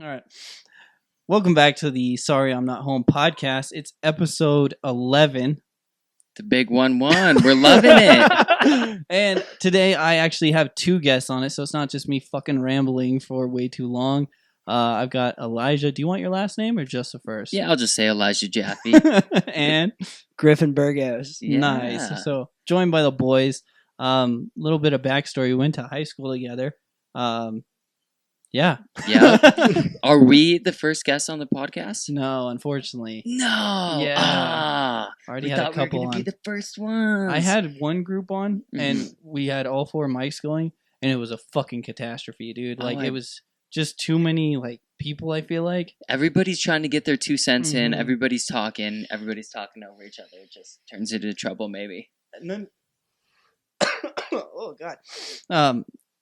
All right. Welcome back to the Sorry I'm Not Home podcast. It's episode 11. The big 1-1. We're loving it. And today I actually have two guests on it, so it's not just me fucking rambling for way too long. I've got EliJah. Do you want your last name or just the first? Yeah, I'll just say EliJah Jaffe. And Griffin Burgos. Yeah. Nice. So joined by the boys. Little bit of backstory. We went to high school together. Yeah. Are we the first guests on the podcast? No, unfortunately. No. Yeah. Already had a couple we were on. Be the first ones. I had one group on, and we had all four mics going, and it was a fucking catastrophe, dude. Like, it was just too many, like, people, I feel like. Everybody's trying to get their 2 cents in. Everybody's talking over each other. It just turns into trouble, maybe. And then, oh, God.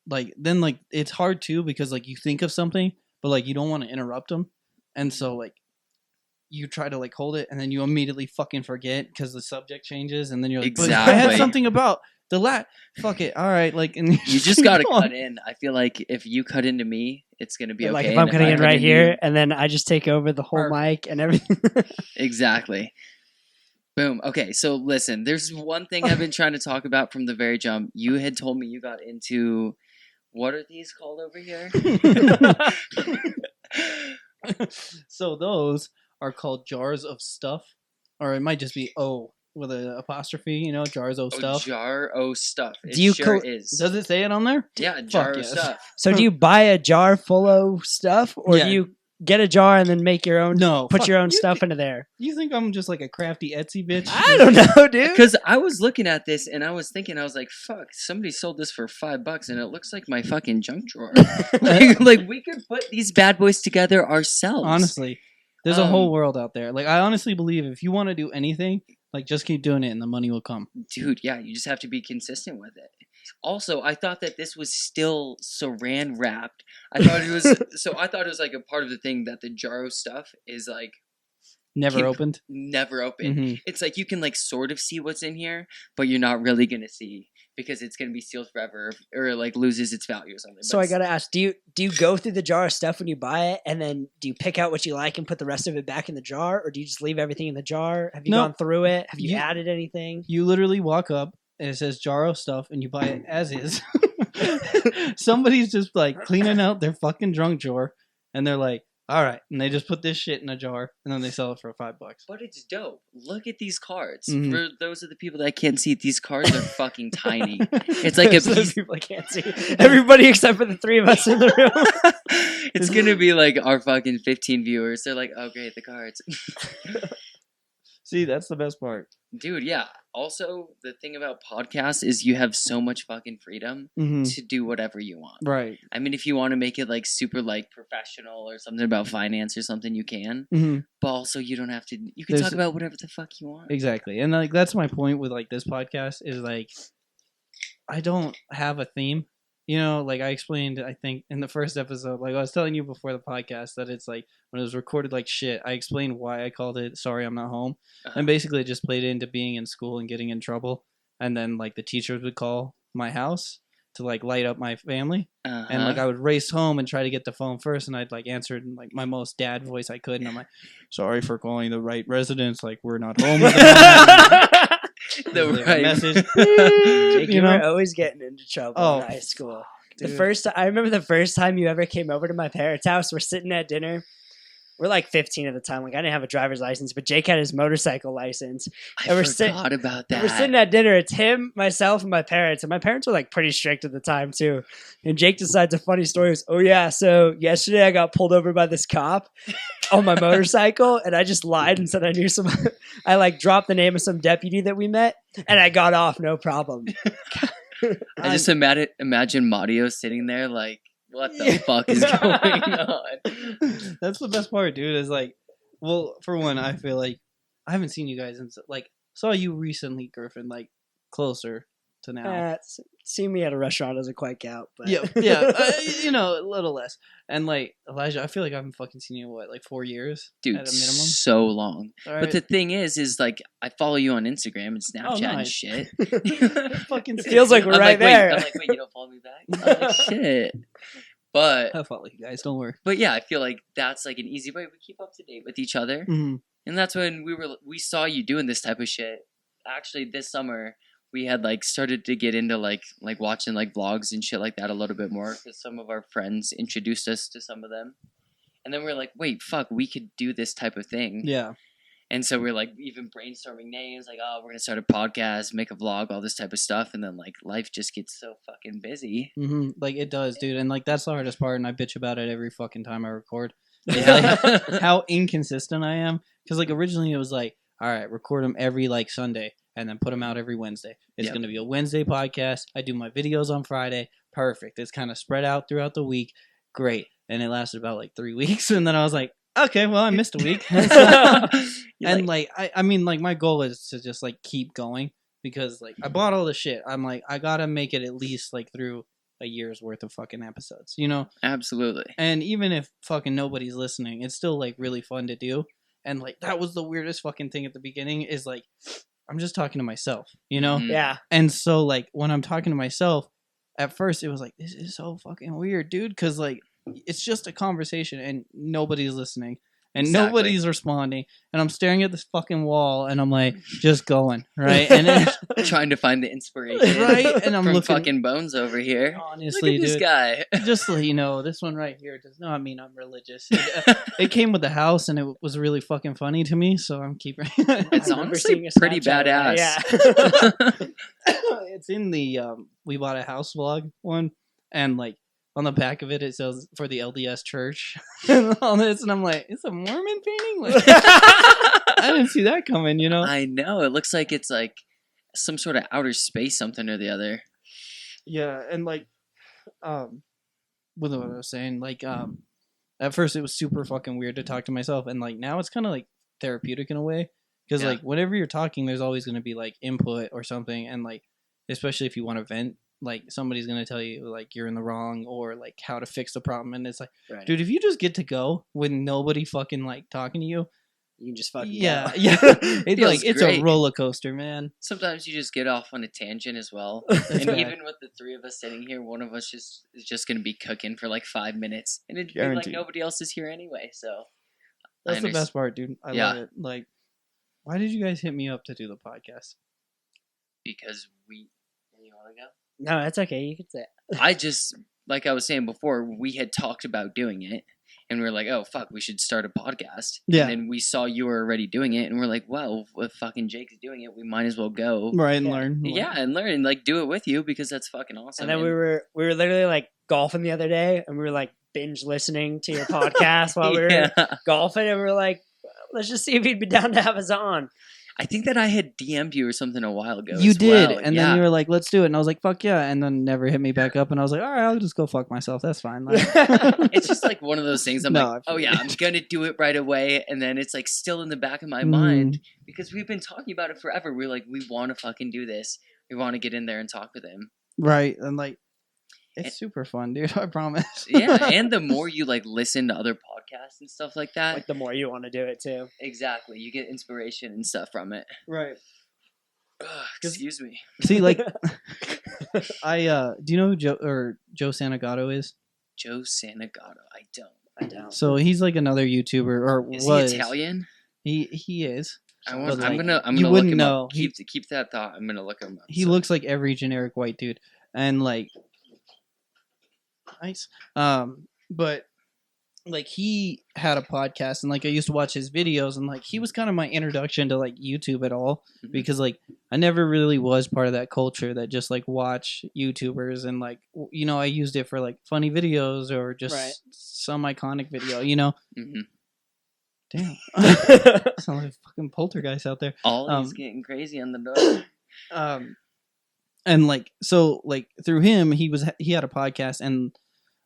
Then it's hard, too, because, like, you think of something, but, like, you don't want to interrupt them. And so, like, you try to, like, hold it, and then you immediately fucking forget because the subject changes, and then you're like, exactly. But I had something about the fuck it, all right, like, and you just gotta cut in. I feel like if you cut into me, it's gonna be okay. Like if I'm cutting in right here, and then I just take over the whole mic and everything. Exactly. Boom. Okay, so listen, there's one thing I've been trying to talk about from the very jump. You had told me you got into, what are these called over here? So those are called jars of stuff, or it might just be O with an apostrophe, you know, jars of stuff. Jar o stuff. It Do you sure is. Does it say it on there? Yeah, jar o yes. stuff. So do you buy a jar full of stuff, or do you get a jar and then make your own? No, put your own stuff into there. You think I'm just like a crafty Etsy bitch? I don't know, dude. Because I was looking at this and I was thinking, I was like, fuck, somebody sold this for $5 and it looks like my fucking junk drawer. like we could put these bad boys together ourselves. Honestly, there's a whole world out there. Like, I honestly believe if you want to do anything, like, just keep doing it and the money will come. Dude, yeah, you just have to be consistent with it. Also, I thought that this was still saran wrapped. I thought it was like a part of the thing that the Jaro stuff is like Never opened. It's like you can like sort of see what's in here, but you're not really gonna see because it's gonna be sealed forever or it like loses its value or something. So I gotta ask, do you go through the jar of stuff when you buy it, and then do you pick out what you like and put the rest of it back in the jar, or do you just leave everything in the jar? Have you gone through it? Have you added anything? You literally walk up and it says jar of stuff, and you buy it as is. Somebody's just like cleaning out their fucking junk drawer, and they're like, all right, and they just put this shit in a jar, and then they sell it for $5. But it's dope. Look at these cards. For those of the people that can't see, these cards are fucking tiny. It's like a piece. People can't see. Everybody except for the three of us in the room. It's gonna be like our fucking 15 viewers. They're like, oh great, the cards. See, that's the best part. Dude, yeah. Also, the thing about podcasts is you have so much fucking freedom to do whatever you want. Right. I mean, if you want to make it like super like professional or something about finance or something, you can. But also, you don't have to. You can talk about whatever the fuck you want. Exactly, and like that's my point with like this podcast is like, I don't have a theme. You know, like I explained, I think in the first episode, like I was telling you before the podcast that it's like when it was recorded like shit, I explained why I called it Sorry I'm Not Home. And basically just played into being in school and getting in trouble. And then like the teachers would call my house to like light up my family. And like I would race home and try to get the phone first. And I'd like answer in like my most dad voice I could. And I'm like, sorry for calling the right residence. Like we're not home. The right message. Jake, you were always getting into trouble in high school. Dude. I remember the first time you ever came over to my parents' house. We're sitting at dinner. We're like 15 at the time. Like I didn't have a driver's license, but Jake had his motorcycle license. I forgot about that. We're sitting at dinner. It's him, myself, and my parents. And my parents were like pretty strict at the time too. And Jake decides a funny story. Oh yeah, so yesterday I got pulled over by this cop on my motorcycle, and I just lied and said I knew some. I like dropped the name of some deputy that we met, and I got off no problem. I just imagine Mario sitting there like, what the fuck is going on? That's the best part, dude, is like, well, for one, I feel like I haven't seen you guys since, like, saw you recently, Griffin, like, closer to now. Seeing me at a restaurant doesn't quite count. But. Yeah, you know, a little less. And like EliJah, I feel like I haven't fucking seen you in like 4 years, dude. At a minimum, so long. Right. But the thing is like I follow you on Instagram and Snapchat and shit. Fucking feels like we're right there. I'm like, wait, you don't follow me back? I'm like, shit. But I follow you guys. Don't worry. but yeah, I feel like that's like an easy way we keep up to date with each other. Mm-hmm. And that's when we saw you doing this type of shit. Actually, this summer we had like started to get into like watching like vlogs and shit like that a little bit more because some of our friends introduced us to some of them. And then we were like, wait, fuck, we could do this type of thing. Yeah. And so we're like even brainstorming names, like, oh, we're gonna start a podcast, make a vlog, all this type of stuff, and then like life just gets so fucking busy. Mm-hmm. Like it does, dude. And like that's the hardest part, and I bitch about it every fucking time I record. Is like how inconsistent I am. Because like originally it was like, all right, record them every like Sunday, and then put them out every Wednesday. It's Yep. gonna be a Wednesday podcast. I do my videos on Friday. Perfect. It's kind of spread out throughout the week. Great. And it lasted about like 3 weeks, and then I was like, okay, well I missed a week. And like I mean like my goal is to just like keep going because like I bought all the shit. I'm like I gotta make it at least like through a year's worth of fucking episodes, you know? Absolutely. And even if fucking nobody's listening, it's still like really fun to do. And like that was the weirdest fucking thing at the beginning is like I'm just talking to myself, you know? Mhm. Yeah. And so like when I'm talking to myself, at first it was like this is so fucking weird, dude, cuz like it's just a conversation and nobody's listening. And Exactly. nobody's responding, and I'm staring at this fucking wall, and I'm like, just going, right? And then, Trying to find the inspiration, right? And I'm from looking, fucking Bones over here. honestly, Look at this dude, guy. just so you know, this one right here does not mean I'm religious. It came with the house, and it was really fucking funny to me, so I'm keeping. It's I remember honestly seeing a pretty Snapchat of badass. that, Yeah. It's in the we bought a house vlog one, and like on the back of it, it says for the LDS church and all this, and I'm like, it's a Mormon painting. Like, I didn't see that coming, you know. I know. It looks like it's like some sort of outer space, something or the other. Yeah, and like, what I was saying, like, at first it was super fucking weird to talk to myself, and like now it's kind of like therapeutic in a way, because Yeah. like whenever you're talking, there's always going to be like input or something, and like, especially if you want to vent, like somebody's going to tell you like you're in the wrong or like how to fix the problem, and it's like, Right. dude, if you just get to go with nobody fucking like talking to you, You can just fucking yeah, go. yeah, it's Feels like it's great. a roller coaster, man. Sometimes you just get off on a tangent as well. That's And right. even with the three of us sitting here, one of us is just going to be cooking for like 5 minutes. And it'd be like Guaranteed. nobody else is here anyway. So That's I the understand. best part, dude. I Yeah. love it. Like, why did you guys hit me up to do the podcast? Because you want to go? No, that's okay. You can say it. I just, like I was saying before, we had talked about doing it. And we were like, oh, fuck, we should start a podcast. Yeah. And then we saw you were already doing it. And we're like, well, if fucking Jake's doing it, we might as well go. Right, and Yeah. learn. Yeah, and learn and like do it with you because that's fucking awesome. And then we were literally like golfing the other day, and we were like binge listening to your podcast while we were yeah. golfing, and we were like, let's just see if he'd be down to have us on. I think that I had DM'd you or something a while ago. You as did, well. and yeah. then you were like, "Let's do it," and I was like, "Fuck yeah!" And then never hit me back up, and I was like, "All right, I'll just go fuck myself. That's fine." Like, It's just like one of those things. I'm No, like, I oh feel yeah, you. I'm gonna do it right away, and then it's like still in the back of my Mm. mind because we've been talking about it forever. We're like, we want to fucking do this. We want to get in there and talk with him. right, and like, And- it's super fun, dude. I promise. Yeah, and the more you like listen to other podcasts and stuff like that, Like the more you want to do it too. exactly, you get inspiration and stuff from it. right. Ugh, excuse me. See, like, do you know who Joe Santagato is? Joe Santagato. I don't. I don't. So he's like another YouTuber, or Is was he Italian? He is. I But, want, like, I'm gonna you look wouldn't him know. up. Keep that thought. I'm gonna look him up. He So- looks like every generic white dude, and like, nice. But like he had a podcast, and like I used to watch his videos, and like he was kind of my introduction to like YouTube at all, Mhm. because like I never really was part of that culture that just like watch YouTubers, and like you know I used it for like funny videos or just Right. some iconic video, you know. Mhm. Damn, sound like a fucking poltergeist out there. Ollie's getting crazy on the door. And like so like through him he had a podcast, and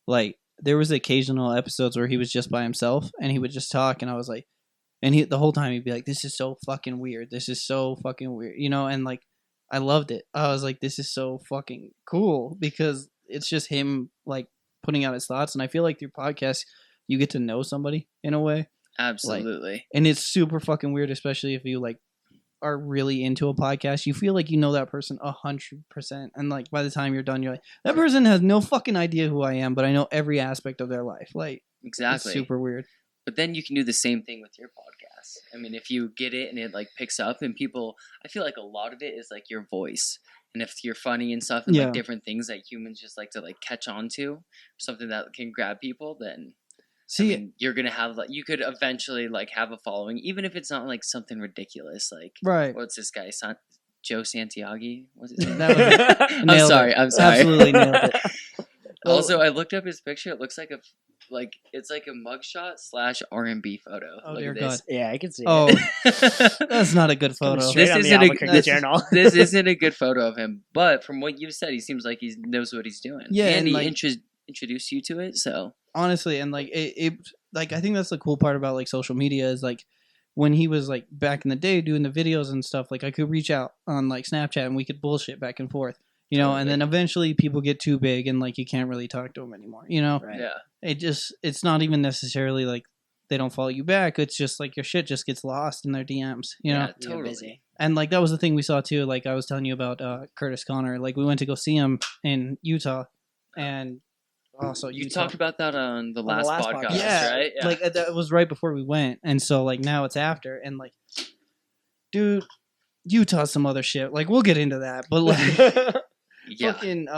like there was occasional episodes where he was just by himself and he would just talk, and I was like, and he the whole time he'd be like, this is so fucking weird, you know, and like I loved it. I was like, this is so fucking cool because it's just him like putting out his thoughts, and I feel like through podcasts you get to know somebody in a way. Absolutely. And it's super fucking weird, especially if you like are really into a podcast, you feel like you know that person 100%, and like by the time you're done, you're like, that person has no fucking idea who I am, but I know every aspect of their life. Like, Exactly. it's super weird. But then you can do the same thing with your podcast. I mean, if you get it and it like picks up, and people, I feel like a lot of it is like your voice, and if you're funny and stuff, and Yeah. like different things that humans just like to like catch on to, something that can grab people, then. See, I mean, you're gonna have like you could eventually like have a following, even if it's not like something ridiculous. Like, right. what's this guy? Joe Santiago? What's his name? That was I'm nailed sorry. it. I'm sorry. Absolutely nailed it. Also, I looked up his picture. It looks like it's like a mugshot / R&B photo. Oh Look dear at God. this. Yeah, I can see Oh, it. that's not a good photo. Straight on the isn't a- Albuquerque this- Journal. This isn't a good photo of him, but from what you said, he seems like he knows what he's doing. Yeah, and and, he like- introduced you to it. So Honestly, and like it like I think that's the cool part about like social media is like when he was like back in the day doing the videos and stuff, like I could reach out on like Snapchat and we could bullshit back and forth, you know, and then eventually people get too big and like you can't really talk to them anymore, you know. Right. yeah, It's not even necessarily like they don't follow you back. It's just like your shit just gets lost in their DMs, you know. yeah, You're totally. busy. And like that was the thing we saw too. Like I was telling you about Curtis Connor. Like we went to go see him in Utah, and also You Utah. talked about that on the the last last podcast, podcast. Yeah, right? Yeah. like that was right before we went, and so like now it's after, and like, dude, Utah's some other shit. Like we'll get into that, but like, yeah. fucking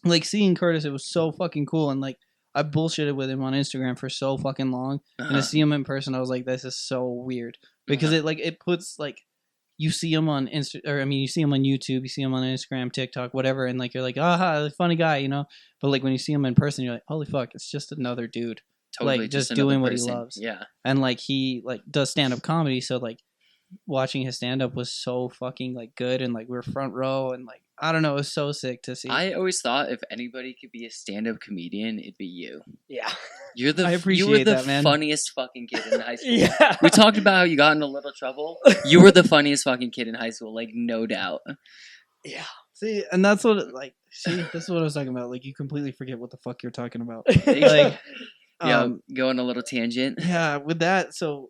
like seeing Curtis, it was so fucking cool, and like I bullshitted with him on Instagram for so fucking long, and to see him in person, I was like, this is so weird because it puts like. You see him on you see him on YouTube, you see him on Instagram, TikTok, whatever, and like you're like, ah, funny guy, you know. But like when you see him in person, you're like, holy fuck, it's just another dude, Totally like just another doing what he person. loves. Yeah. And like he like does stand up comedy, so like watching his stand up was so fucking like good, and like we were front row, and like I don't know, it was so sick to see. I always thought if anybody could be a stand-up comedian, it'd be you. Yeah. You're the I appreciate you were the that, man. funniest fucking kid in high school. Yeah. We talked about how you got in a little trouble. You were the funniest fucking kid in high school, like no doubt. Yeah. See, and that's what like this is what I was talking about. Like you completely forget what the fuck you're talking about. Like, yeah, Um, go on a little tangent. yeah, with that, so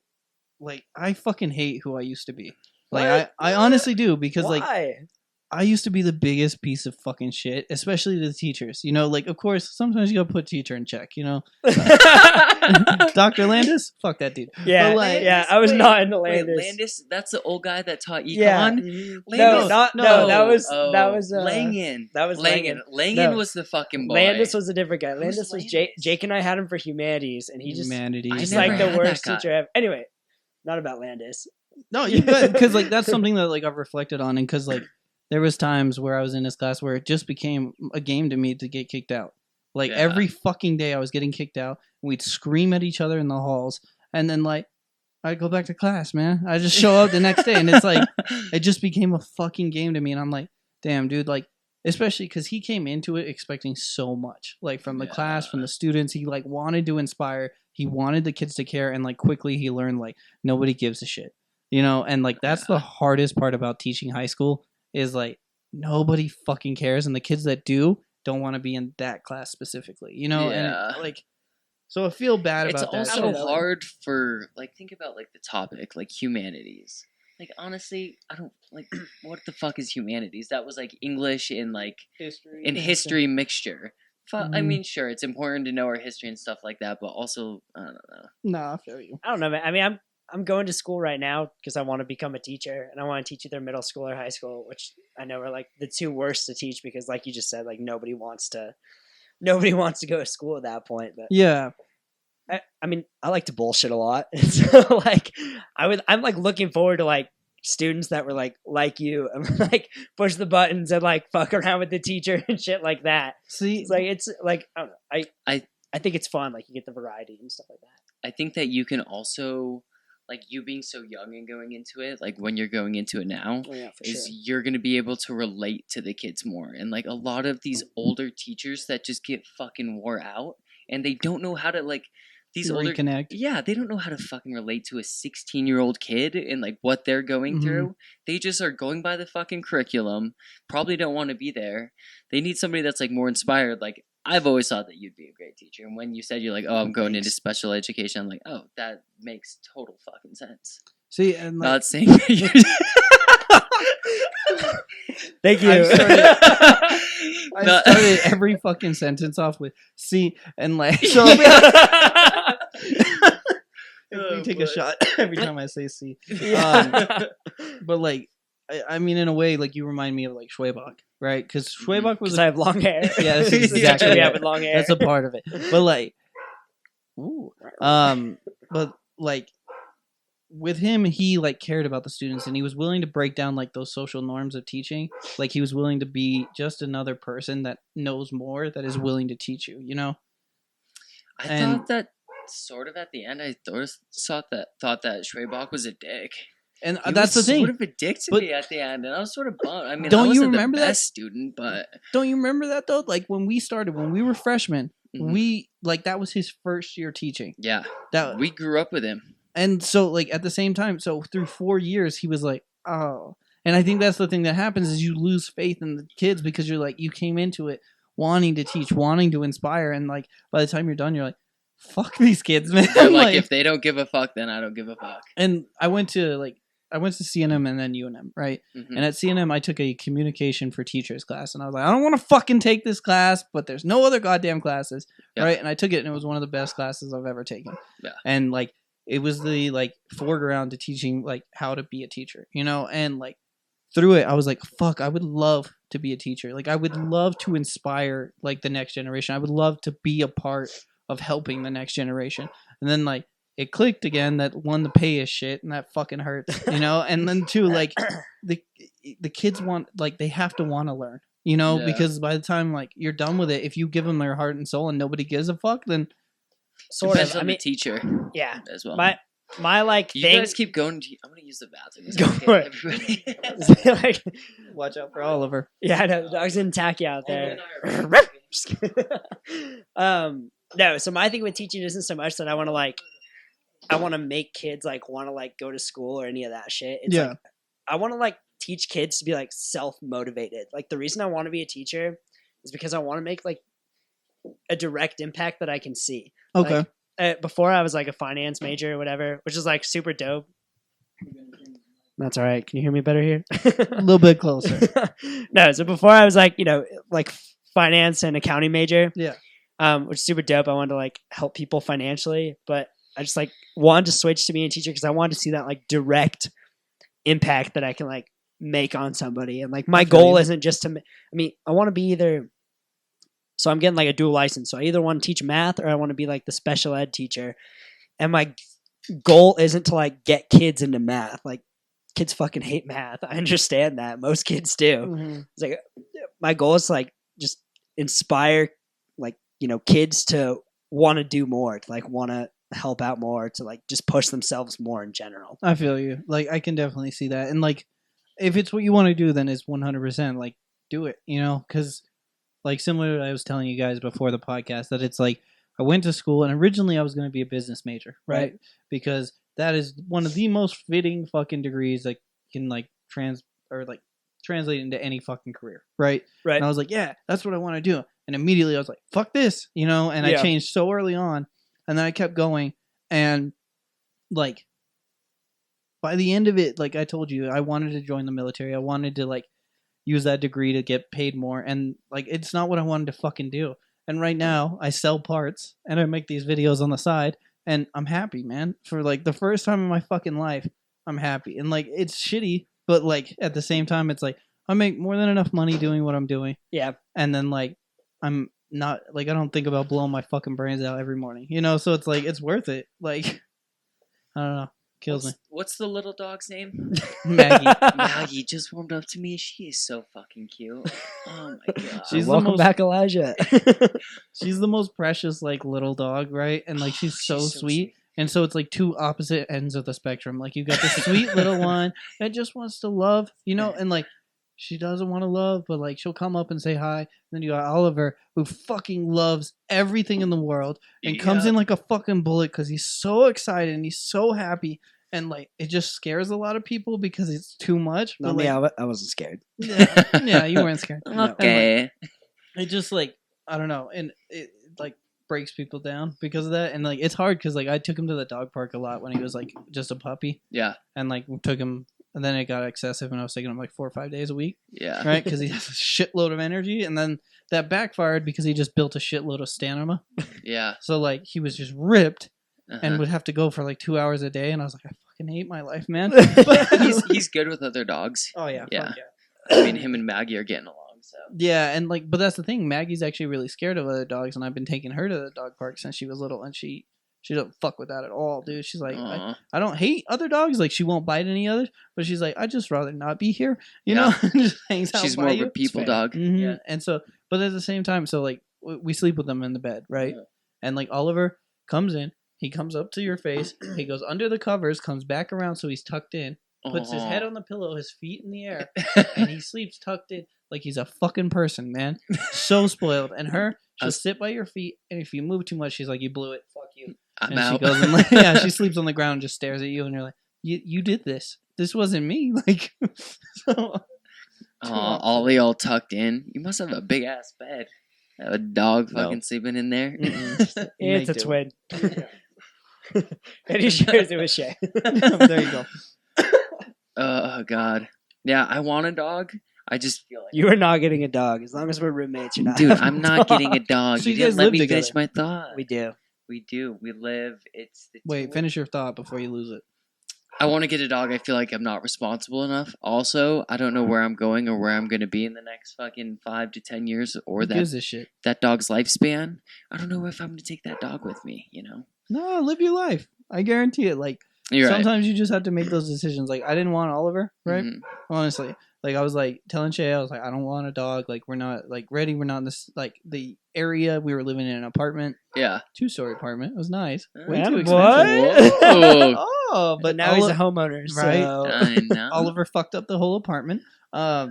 like I fucking hate who I used to be. Like What? I honestly do because like Why? I used to be the biggest piece of fucking shit, especially to the teachers. You know, like of course sometimes you gotta put teacher in check. You know, Dr. Landis, fuck that dude. Yeah, But, like, yeah. I was not into Wait, Landis. Landis, that's the old guy that taught econ. Yeah. Landis? No, that was Langan. that was Langan. Langan No. was the fucking boy. Landis was a different guy. Who's Landis was Jake. Landis? Jake and I had him for humanities, and he just Humanities. he's never like the had worst that guy. teacher ever. Anyway, not about Landis. No, you good because like that's something that like I've reflected on, and because like there was times where I was in this class where it just became a game to me to get kicked out. Like Yeah. every fucking day I was getting kicked out, and we'd scream at each other in the halls, and then like I'd go back to class, man. I just show up the next day, and it's like it just became a fucking game to me, and I'm like, damn, dude, like. Especially because he came into it expecting so much, like from the class, from the students. He like wanted to inspire. He wanted the kids to care, and like quickly he learned like nobody gives a shit, you know. And like that's the hardest part about teaching high school is like nobody fucking cares, and the kids that do don't want to be in that class specifically, you know. Yeah. And like, so I feel bad It's about that. also don't know. hard for like think about like the topic like humanities. Like honestly, I don't like what the fuck is humanities? That was like English and like history and history mixture. I Mhm. mean, sure, it's important to know our history and stuff like that, but also I don't know. Nah, I feel you. I don't know, man. I mean, I'm going to school right now because I want to become a teacher, and I want to teach either middle school or high school, which I know are like the two worst to teach because, like you just said, like nobody wants to go to school at that point. But Yeah, I mean, I like to bullshit a lot. So like I'm like looking forward to like students that were like you and like push the buttons and like fuck around with the teacher and shit like that. see, It's like I don't know. I think it's fun. Like you get the variety and stuff like that. I think that you can also like you being so young and going into it, like when you're going into it now, Oh, yeah, for is sure. you're going to be able to relate to the kids more. And like a lot of these older teachers that just get fucking wore out and they don't know how to like these older reconnect. yeah, they don't know how to fucking relate to a 16-year-old kid and like what they're going Mhm. through. They just are going by the fucking curriculum, probably don't want to be there. They need somebody that's like more inspired. Like I've always thought that you'd be a great teacher. And when you said you're like, oh, I'm going into special education, I'm like, oh, that makes total fucking sense. See, and like, Not saying that you're... Thank you. I started every fucking sentence off with "see" and like. So if we take a shot every time I say "see," but like, I mean, in a way, like you remind me of like Schwebach, right? Because Schwebach was. I have long hair. Yeah, this is exactly what we it. have with long hair. That's a part of it, but like, but like. With him, he like cared about the students, and he was willing to break down like those social norms of teaching. Like he was willing to be just another person that knows more, that is willing to teach you. You know. I thought that sort of at the end. I thought that Schwebach was a dick. And He that's the was thing. sort of a dick to me at the end, and I was sort of bummed. I mean, Don't I you wasn't remember the that? best student, but Don't you remember that though? Like when we started, when we were freshmen, we like that was his first year teaching. yeah, That we grew up with him. And so like at the same time, so through 4 years, he was like, oh. And I think that's the thing that happens is you lose faith in the kids because you're like, you came into it wanting to teach, wanting to inspire, and like by the time you're done, you're like, fuck these kids, man. They're like, if they don't give a fuck, then I don't give a fuck. And I went to CNM and then UNM, right? Mm-hmm. And at CNM, I took a communication for teachers class, and I was like, I don't want to fucking take this class, but there's no other goddamn classes, right? And I took it, and it was one of the best classes I've ever taken. Yeah. And like, it was the like foreground to teaching like how to be a teacher, you know, and like through it, I was like, fuck, I would love to be a teacher. Like, I would love to inspire like the next generation. I would love to be a part of helping the next generation. And then like it clicked again that one, the pay is shit, and that fucking hurts, you know. And then two, like the kids want like they have to want to learn, you know, because by the time like you're done with it, if you give them their heart and soul and nobody gives a fuck, then Sort Depends of. on the teacher. Yeah. As well. My like you thing. guys keep going. I'm gonna use the bathroom. Is Go that for okay, it. everybody? Like, watch out for Oliver. yeah, I know the dog's gonna attack you out there. Just kidding. No, so my thing with teaching isn't so much that I want to make kids like want to like go to school or any of that shit. It's like I want to like teach kids to be like self-motivated. Like the reason I want to be a teacher is because I want to make like a direct impact that I can see. Okay. Like, before I was like a finance major or whatever, which is like super dope. That's all right. Can you hear me better here? A little bit closer. No, so before I was like, you know, like finance and accounting major. Yeah. Which is super dope. I wanted to like help people financially, but I just like wanted to switch to being a teacher because I wanted to see that like direct impact that I can like make on somebody. And like my goal isn't just to, I mean, I want to be either. So I'm getting like a dual license. So I either want to teach math or I want to be like the special ed teacher. And my goal isn't to like get kids into math. Like kids fucking hate math. I understand that. Most kids do. Mm-hmm. It's like my goal is to like just inspire like, you know, kids to want to do more, to like want to help out more, to like just push themselves more in general. I feel you. Like I can definitely see that. And like if it's what you want to do, then it's 100% like do it, you know, because like similar to what I was telling you guys before the podcast, that it's like I went to school and originally I was going to be a business major, right? Because that is one of the most fitting fucking degrees that can like translate into any fucking career, right? Right. And I was like, yeah, that's what I want to do. And immediately I was like, fuck this, you know? And I changed so early on, and then I kept going, and like by the end of it, like I told you, I wanted to join the military. I wanted to like use that degree to get paid more, and like it's not what I wanted to fucking do. And right now I sell parts and I make these videos on the side, and I'm happy, man. For like the first time in my fucking life, I'm happy. And like it's shitty, but like at the same time it's like I make more than enough money doing what I'm doing. Yeah. And then like I'm not like I don't think about blowing my fucking brains out every morning, you know? So it's like it's worth it. Like I don't know. Kills me. What's the little dog's name? Maggie. Maggie just warmed up to me. She is so fucking cute. Oh my god. She's Welcome back, EliJah. She's the most precious like little dog, right? And like she's so sweet. And so it's like two opposite ends of the spectrum. Like you got this sweet little one that just wants to love, you know, and like she doesn't want to love, but like she'll come up and say hi. And then you got Oliver, who fucking loves everything in the world and comes in like a fucking bullet because he's so excited and he's so happy. And like it just scares a lot of people because it's too much. Not me, I wasn't scared. Yeah, you weren't scared. Okay. And, like, it just like I don't know, and it like breaks people down because of that. And like it's hard because like I took him to the dog park a lot when he was like just a puppy. Yeah. And like took him, and then it got excessive, and I was taking him like 4 or 5 days a week. Yeah. Right, because he has a shitload of energy, and then that backfired because he just built a shitload of stamina. Yeah. So like he was just ripped Uh-huh. and would have to go for like 2 hours a day, and I was like, I fucking hate my life, man. he's good with other dogs. Oh yeah, Yeah. fuck yeah. I mean, him and Maggie are getting along. So Yeah, and like, but that's the thing. Maggie's actually really scared of other dogs, and I've been taking her to the dog park since she was little, and she don't fuck with that at all, dude. She's like, I don't hate other dogs. Like, she won't bite any others, but she's like, I'd just rather not be here, you know? Just hangs out she's by more you. of a people fair. dog. Mm-hmm. Yeah. And so, but at the same time, so like, we sleep with them in the bed, right? Yeah. And like, Oliver comes in, he comes up to your face, he goes under the covers, comes back around, so he's tucked in, puts his head on the pillow, his feet in the air, and he sleeps tucked in like he's a fucking person, man. So spoiled. And she'll sit by your feet, and if you move too much, she's like, you blew it, fuck you. I'm And out. she goes and like, yeah, she sleeps on the ground and just stares at you, and you're like, you did this. This wasn't me. Like, so. Ollie all tucked in. You must have a big ass bed. Have a dog No. fucking sleeping in there. It's a do. twin. And he shares it with Shay. There you go. Oh God. Yeah, I want a dog. I just feel like You are not getting a dog. As long as we're roommates, you're not. dude, having I'm not getting a dog. dog. So you you guys didn't let live me together? finish my thought. We do. We do. We live. It's the Wait, finish your thought before you lose it. I want to get a dog. I feel like I'm not responsible enough. Also, I don't know where I'm going or where I'm going to be in the next fucking 5 to 10 years or Who that gives a shit? that dog's lifespan. I don't know if I'm going to take that dog with me, you know? No, live your life. I guarantee it. Like, You're right. sometimes you just have to make those decisions. Like, I didn't want Oliver, right? Mhm. Honestly. Like, I was like telling Shay, I was like, I don't want a dog. Like, we're not like ready. We're not in this, like, the area. We were living in an apartment, Yeah. 2-story apartment. It was nice. Way Yeah, too boy. expensive. Whoa. Oh, But but now he's a homeowner, right? so I know. Oliver fucked up the whole apartment. Oh.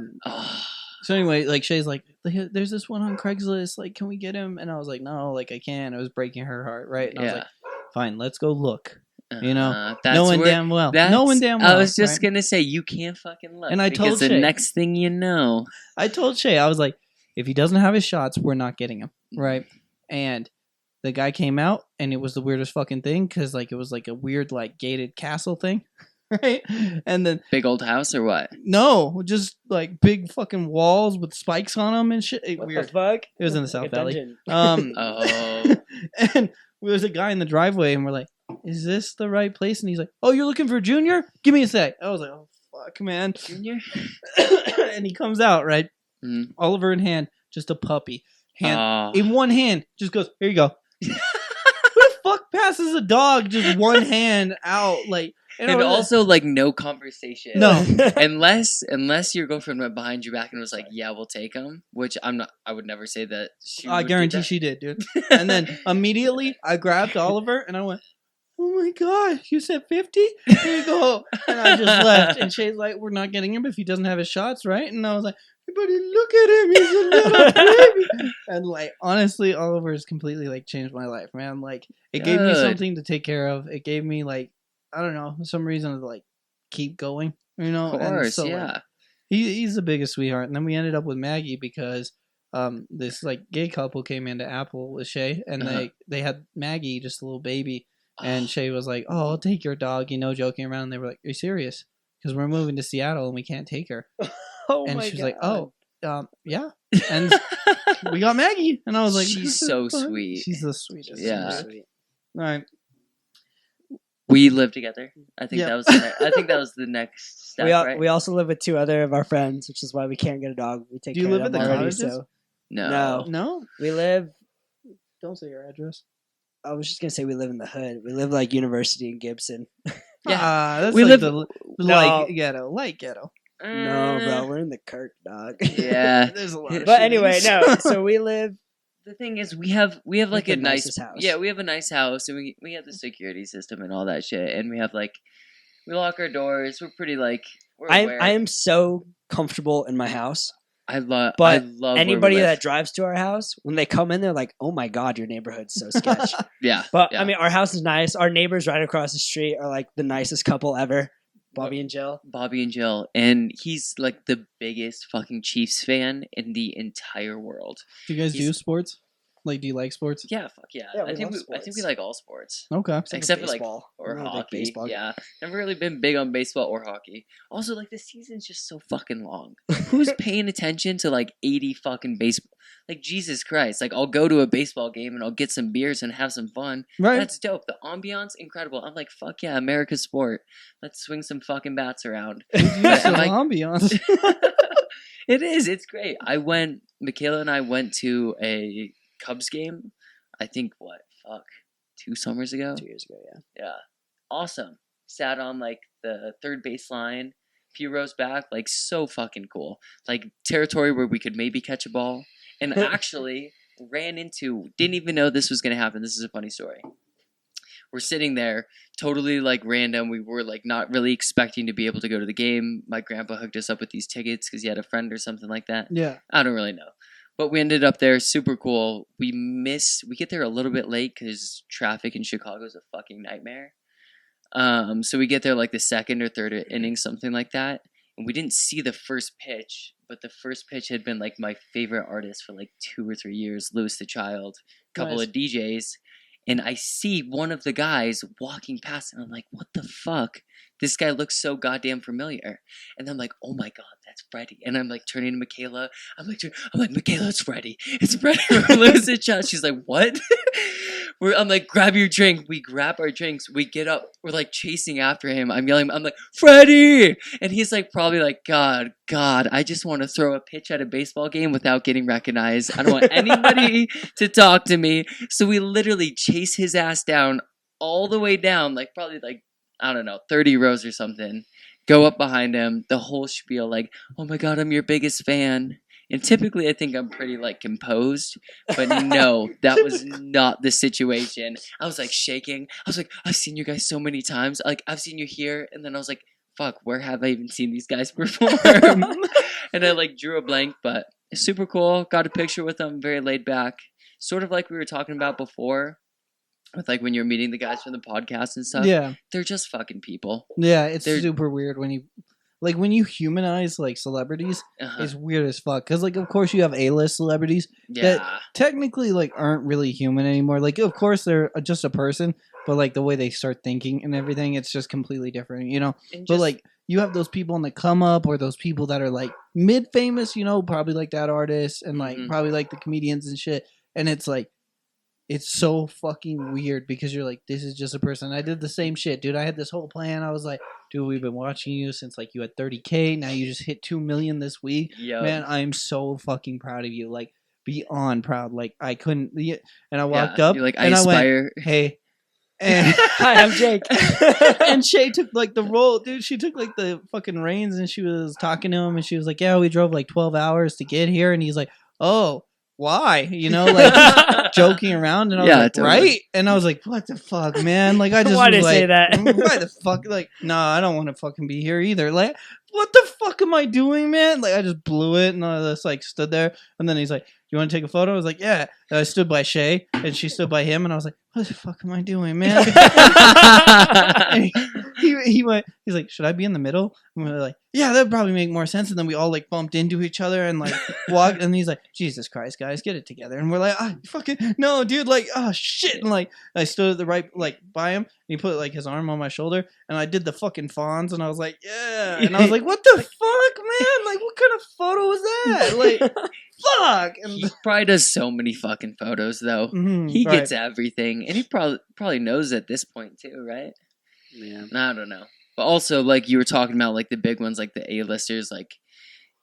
So anyway, like Shay's like, there's this one on Craigslist. Like, can we get him? And I was like, no, like I can't. It was breaking her heart, right? And I was Yeah. like, fine, let's go look. You know, That's knowing where- damn well, that's- knowing damn well. I was just right? gonna say you can't fucking look. And I told because the Shay. next thing you know, I told Shay, I was like, if he doesn't have his shots, we're not getting him, right? And the guy came out, and it was the weirdest fucking thing because like it was like a weird like gated castle thing, right? And then big old house or what? no, just like big fucking walls with spikes on them and shit. what Weird. the fuck? It was in the Like South a Valley. dungeon. Oh. And there was a guy in the driveway, and we're like, "Is this the right place?" And he's like, "Oh, you're looking for Junior? Give me a sec." I was like, "Oh fuck, man!" Junior. And he comes out, right, Mm. Oliver in hand, just a puppy, hand Oh. in one hand, just goes, "Here you go." Who the fuck passes a dog just one hand out like? And I was also like no conversation. No. unless your girlfriend went behind your back and was like, "Yeah, we'll take him," which I'm not. I would never say that. I would do guarantee that. she did, dude. And then immediately I grabbed Oliver and I went, "Oh my god, you said 50? Here you go." And I just left. And Shay's like, "We're not getting him if he doesn't have his shots, right?" And I was like, "But look at him, he's a little baby." And like honestly, Oliver has completely like changed my life, man. Like it gave me Good. something to take care of. It gave me like I don't know, some reason to like keep going, you know? Of And course, so, like, yeah. he's the biggest sweetheart. And then we ended up with Maggie because this like gay couple came into Apple with Shay, and they had Maggie, just a little baby, and Shay was like, "Oh, I'll take your dog," you know, joking around. And they were like, "Are you serious? Because we're moving to Seattle and we can't take her." Oh And my she was god. like, "Oh, yeah." And we got Maggie, and I was like, She's "What so the fuck?" sweet. She's the sweetest. Yeah. Super sweet. All right. We live together. I think Yep. that was. I think that was the next step. Right? We also live with 2 other of our friends, which is why we can't get a dog. We take Do you care live of at them the already. cottages? So no. No, we live. don't say your address. I was just gonna say we live in the hood. We live like University in Gibson. Yeah. That's We like live- the No. light ghetto. No, bro, we're in the Kirk, dog. Yeah. There's a lot. Of But anyway, shootings. no. So we live. The thing is, we have like the a nice nicest house. Yeah, we have a nice house, and we have the security system and all that shit, and we have like we lock our doors. We're pretty like we're aware. I am so comfortable in my house. I love. But I love where we Anybody live. that drives to our house, when they come in, they're like, "Oh my god, your neighborhood's so sketch." Yeah. But yeah. I mean, our house is nice. Our neighbors right across the street are like the nicest couple ever, Bobby and Jill. Bobby and Jill, and he's like the biggest fucking Chiefs fan in the entire world. Do you guys do He's- sports? Like, do you like sports? Yeah, fuck yeah. Yeah, I we think love I think we sports. like all sports. Okay. Except for like baseball. or I'm not a big hockey. baseball guy. Yeah, never really been big on baseball or hockey. Also, like the season's just so fucking long. Who's paying attention to like 80 fucking baseball? Like Jesus Christ! Like I'll go to a baseball game and I'll get some beers and have some fun. Right. That's dope. The ambiance incredible. I'm like fuck yeah, America's sport. Let's swing some fucking bats around. It's am an I- ambiance. It is. It's great. Michaela and I went to a Cubs game. I think 2 summers ago. 2 years ago, yeah. Yeah. Awesome. Sat on like the third base line, few rows back, like so fucking cool. Like territory where we could maybe catch a ball. And actually didn't even know this was gonna happen. This is a funny story. We're sitting there, totally like random. We were like not really expecting to be able to go to the game. My grandpa hooked us up with these tickets because he had a friend or something like that. Yeah. I don't really know. But we ended up there, super cool. We get there a little bit late because traffic in Chicago is a fucking nightmare. So we get there like the second or third inning, something like that. And we didn't see the first pitch, but the first pitch had been like my favorite artist for like 2 or 3 years, Louis the Child, a couple Nice. of DJs. And I see one of the guys walking past and I'm like, what the fuck? This guy looks so goddamn familiar. And I'm like, oh my God, that's Freddie. And I'm like turning to Michaela. I'm like, Michaela, it's Freddie. It's Freddie from Lose the Child. She's like, what? I'm like, grab your drink. We grab our drinks. We get up. We're like chasing after him. I'm yelling. I'm like, Freddie. And he's like, probably like, God, I just want to throw a pitch at a baseball game without getting recognized. I don't want anybody to talk to me. So we literally chase his ass down all the way down, like probably like, I don't know, 30 rows or something. Go up behind him, the whole spiel, like, oh my God, I'm your biggest fan. And typically I think I'm pretty like composed, but no, that was not the situation. I was like shaking. I was like, I've seen you guys so many times. Like I've seen you here. And then I was like, fuck, where have I even seen these guys perform? And I like drew a blank, but super cool. Got a picture with them, very laid back. Sort of like we were talking about before. With like when you're meeting the guys from the podcast and stuff. Yeah. They're just fucking people. Yeah, it's They're- super weird when you humanize like celebrities. It's weird as fuck because like of course you have A-list celebrities Yeah. that technically like aren't really human anymore. Like of course they're just a person, but like the way they start thinking and everything, it's just completely different, you know. And But just- like you have those people on the come up or those people that are like mid famous, you know, probably like that artist and like Mhm. probably like the comedians and shit. And it's like it's so fucking weird because you're like, this is just a person. I did the same shit, dude. I had this whole plan. I was like, dude, we've been watching you since like you had 30K. Now you just hit 2 million this week. Yo. Man, I am so fucking proud of you. Like beyond proud. Like I couldn't. And I walked Yeah, up you're like, and I aspire. went, hey. And Hi, I'm Jake. and Shay took like the role, dude. She took like the fucking reins and she was talking to him and she was like, yeah, we drove like 12 hours to get here. And he's like, oh, why? You know, like joking around. And I was Yeah, like, totally. right? And I was like, what the fuck, man? Like I just Why was did he like, say that? why the fuck? Like, no, I don't want to fucking be here either. Like, what the fuck am I doing, man? Like I just blew it and I just like stood there. And then he's like, you want to take a photo? I was like, yeah. And I stood by Shay and she stood by him and I was like, what the fuck am I doing, man? And he went, he's like, should I be in the middle? And we were like, yeah, that'd probably make more sense. And then we all like bumped into each other and like walked. And he's like, Jesus Christ, guys, get it together. And we're like, fucking no, dude, like, oh shit. And like I stood at the right, like by him and he put like his arm on my shoulder and I did the fucking fawns and I was like, yeah. And I was like, what the fuck, man? Like, what kind of photo was that? Like, fuck. And He probably does so many fucking photos though. Mhm, He right. gets everything, and he probably knows at this point too, right? Yeah. I don't know. But also, like you were talking about, like the big ones, like the A-listers, like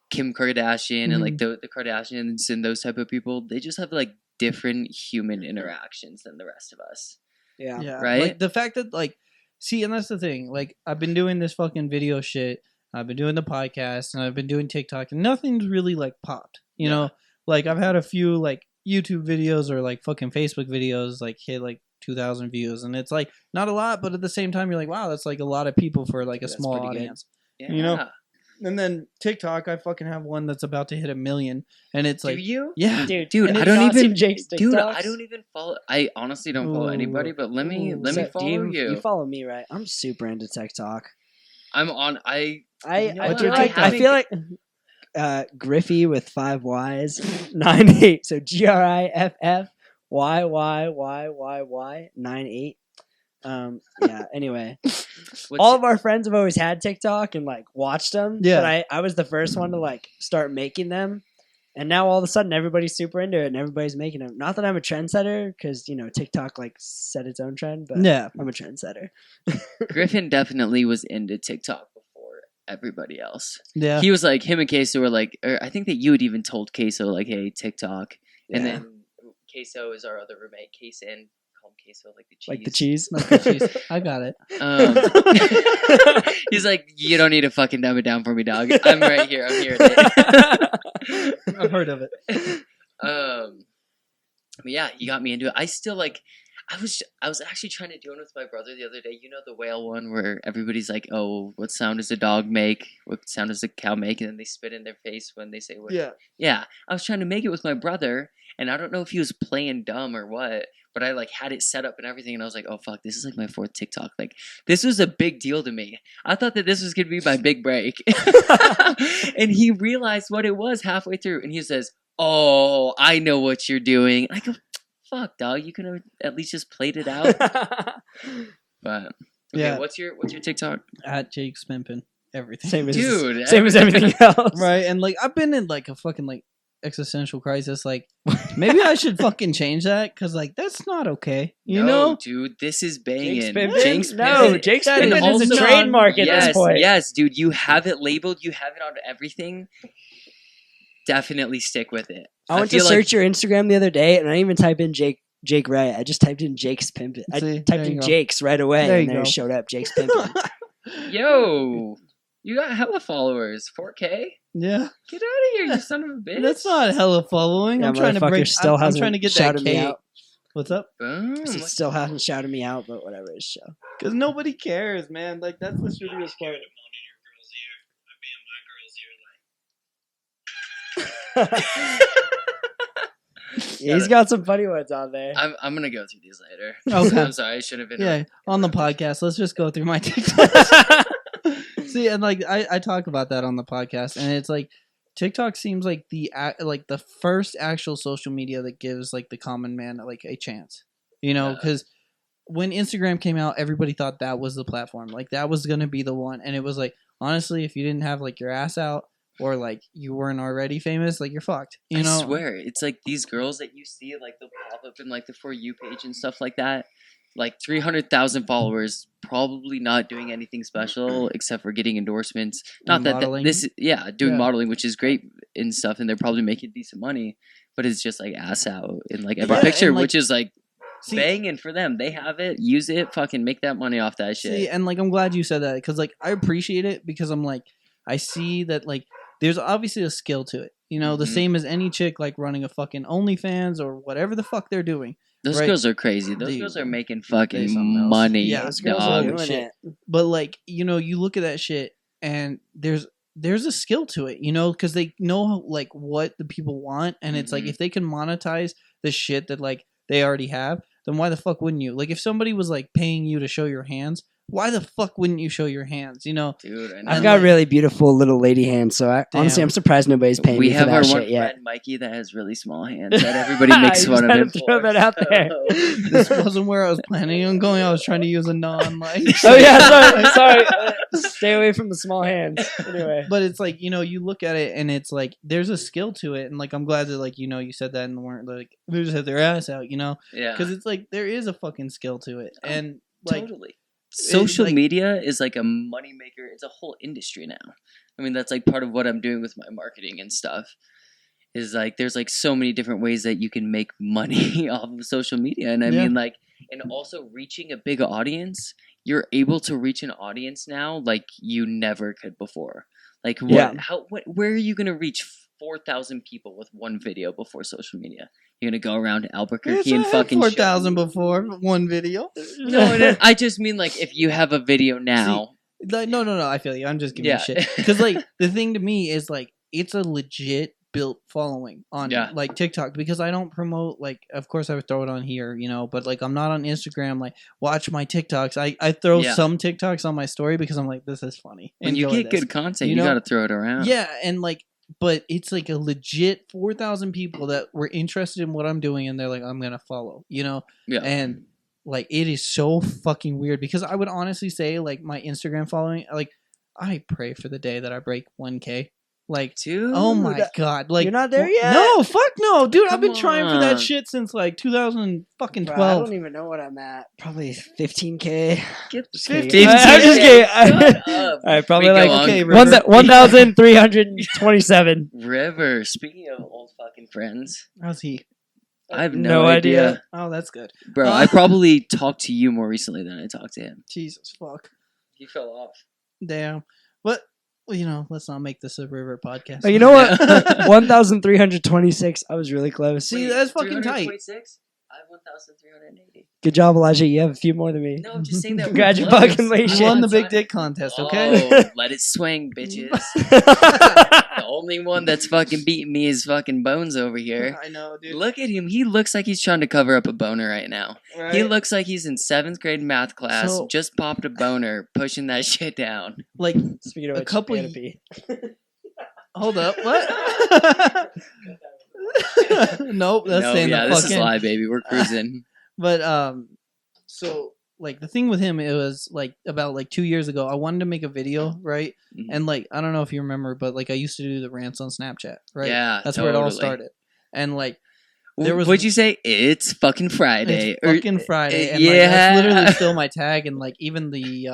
Kim Kardashian and like the Kardashians and those type of people. They just have like different human interactions than the rest of us. Yeah. Yeah, Right? Like the fact that like, see, and that's the thing. Like, I've been doing this fucking video shit. I've been doing the podcast, and I've been doing TikTok, and nothing's really like popped. You know, like I've had a few like YouTube videos or like fucking Facebook videos like hit like 2,000 views, and it's like not a lot, but at the same time, you're like, wow, that's like a lot of people for like a That's small pretty good. audience. Yeah. You know? And then TikTok, I fucking have one that's about to hit 1 million, and it's Do like, you? yeah, Dude, and I have don't you not even. seen Jake's Dude, TikToks? I don't even follow. I honestly don't follow Ooh. anybody. But let me Ooh. follow You you. follow me, right? I'm super into TikTok. I'm on. I What's feel your like, TikTok? I feel like Griffy with 5 Y's 98. So GRIFF Y98. Yeah. Anyway, all of our friends have always had TikTok and like watched them. Yeah. But I was the first one to like start making them, and now all of a sudden everybody's super into it and everybody's making them. Not that I'm a trendsetter, because TikTok like set its own trend, but Yeah. I'm a trendsetter. Griffin definitely was into TikTok before everybody else. Yeah. He was like, him and Queso were like, or I think that you had even told Queso like, hey, TikTok. And Yeah. then Queso is our other roommate, Queso. Call him Queso, like the cheese. Like the cheese. Like the cheese. I got it. He's like, you don't need to fucking dumb it down for me, dog. I'm right here. I'm here. I've heard of it. But yeah, he got me into it. I still like. I was actually trying to do one with my brother the other day. You know the whale one where everybody's like, "Oh, what sound does a dog make? What sound does a cow make?" And then they spit in their face when they say what. Yeah. Yeah, I was trying to make it with my brother, and I don't know if he was playing dumb or what, but I like had it set up and everything, and I was like, "Oh fuck, this is like my 4th TikTok." Like this was a big deal to me. I thought that this was gonna be my big break, and he realized what it was halfway through, and he says, "Oh, I know what you're doing." I go, "Fuck, dog, you could have at least just played it out." But okay, Yeah. what's your TikTok? At Jake's pimping everything. Same as Dude, same as everything else. Right, and like I've been in like a fucking like existential crisis. Like maybe I should fucking change that, because like that's not okay. You No, know? dude, this is banging. Jake's Pimpin'? Jake's No, Pimpin'. Jake's And Pimpin' is a also- trademark at yes, this point. Yes, dude, you have it labeled. You have it on everything. Definitely stick with it. I went to feel search your Instagram the other day, and I didn't even type in Jake Wright. I just typed in Jake's Pimpin'. I See, typed there in you go. Jake's right away, There and you there go. it showed up Jake's Pimpin'. Yo, you got hella followers. 4K. Yeah. Get out of here, you son of a bitch. That's not hella following. Yeah, I'm trying to motherfucker break. still I'm hasn't trying to get that shouted me cake. out. What's up? Boom. He still hasn't shouted me out, but whatever. It's show. Because nobody cares, man. Like that's the shittiest part. Yeah, he's got some funny ones on there. I'm gonna go through these later. Okay. I'm sorry, I should have been. Yeah, on the podcast. Let's just go through my TikToks. See, and like I talk about that on the podcast, and it's like TikTok seems like the first actual social media that gives like the common man like a chance. You know, Yeah. because when Instagram came out, everybody thought that was the platform. Like that was gonna be the one, and it was like honestly, if you didn't have like your ass out or like you weren't already famous, like you're fucked. You know, I swear, it's like these girls that you see, like they'll pop up in like the For You page and stuff like that. Like 300,000 followers, probably not doing anything special except for getting endorsements. Not that modeling. doing Yeah. modeling, which is great and stuff, and they're probably making decent money. But it's just like ass out in like every Yeah, picture, and, like, which is like see, banging for them. They have it, use it, fucking make that money off that shit. See, and like I'm glad you said that, because like I appreciate it, because I'm like I see that like there's obviously a skill to it. You know, the Mhm. same as any chick like running a fucking OnlyFans or whatever the fuck they're doing. Those right. girls are crazy. Those They- girls are making they fucking something else. money. Yeah, Those girls are dog. doing shit. it. But like, you know, you look at that shit and there's a skill to it, you know, because they know like what the people want, and it's like Mhm. if they can monetize the shit that like they already have, then why the fuck wouldn't you? Like if somebody was like paying you to show your hands, why the fuck wouldn't you show your hands? You know, Dude, I know. I've And, got like- really beautiful little lady hands, so honestly, Damn. I'm surprised nobody's paying We me for have that our shit one yet. friend Mikey that has really small hands that everybody makes You fun of just had him to throw for. that out there. this wasn't where I was planning on going. I was trying to use a non like. Oh yeah, sorry. Stay away from the small hands. Anyway, But it's like, you know, you look at it and it's like there's a skill to it, and like I'm glad that like, you know, you said that and weren't like they just have their ass out, you know, Yeah, because it's like there is a fucking skill to it, and like totally. Social like- media is like a moneymaker. It's a whole industry now. I mean, that's like part of what I'm doing with my marketing and stuff. Is like there's like so many different ways that you can make money off of social media, and I Yeah. mean like, and also reaching a big audience. You're able to reach an audience now like you never could before. Like what? Yeah. Where are you gonna reach 4,000 people with one video before social media? You're gonna go around to Albuquerque and fucking 4,000 before one video. No, I just mean like if you have a video now. Like, no, I feel you. I'm just giving Yeah. you shit, because like the thing to me is like it's a legit built following on Yeah. like TikTok, because I don't promote, like, of course I would throw it on here, you know, but like I'm not on Instagram like watch my TikToks. I throw Yeah. some TikToks on my story because I'm like, this is funny. When you Enjoy get this. good content, You you know? gotta throw it around. Yeah, and like but it's like a legit 4,000 people that were interested in what I'm doing, and they're like, I'm gonna follow, you know? Yeah. And like, it is so fucking weird because I would honestly say, like, my Instagram following, like, I pray for the day that I break 1K. Like, Dude, oh my god! Like, you're not there yet? No, fuck no, dude. I've been Come trying for that on. shit since like 2012. Bro, I don't even know what I'm at. Probably 15K. Get Just 15K. kidding. I'm just kidding. Shut up. All right, probably We like go on. okay, River. 1,327. River. Speaking of old fucking friends, How's he? I have No no idea. idea. Oh, that's good. Bro, I probably talked to you more recently than I talked to him. Jesus fuck. He fell off. Damn. But well, you know, let's not make this a River podcast. Oh, you know what? 1,326. I was really close. See, that's fucking tight. 326? I have 1,380. Good job, Elijah. You have a few more than me. No, I'm just saying that. Congratulations. You won the big dick contest, okay? Oh, let it swing, bitches. The only one that's fucking beating me is fucking Bones over here. I know, dude. Look at him. He looks like he's trying to cover up a boner right now. Right? He looks like he's in 7th grade math class, So- just popped a boner, pushing that shit down. like, Speaking of A which, couple we gotta ye- pee. hold up, what? Nope, that's no, saying yeah, the this fuck is in. live, baby. We're cruising. But so like the thing with him, it was like about like 2 years ago. I wanted to make a video, right? Mhm. And like I don't know if you remember, but like I used to do the rants on Snapchat, right? Yeah, That's where it all totally. started. And like there was What'd you say? It's fucking Friday. it's fucking Friday, and like, yeah. that's literally still my tag, and like even the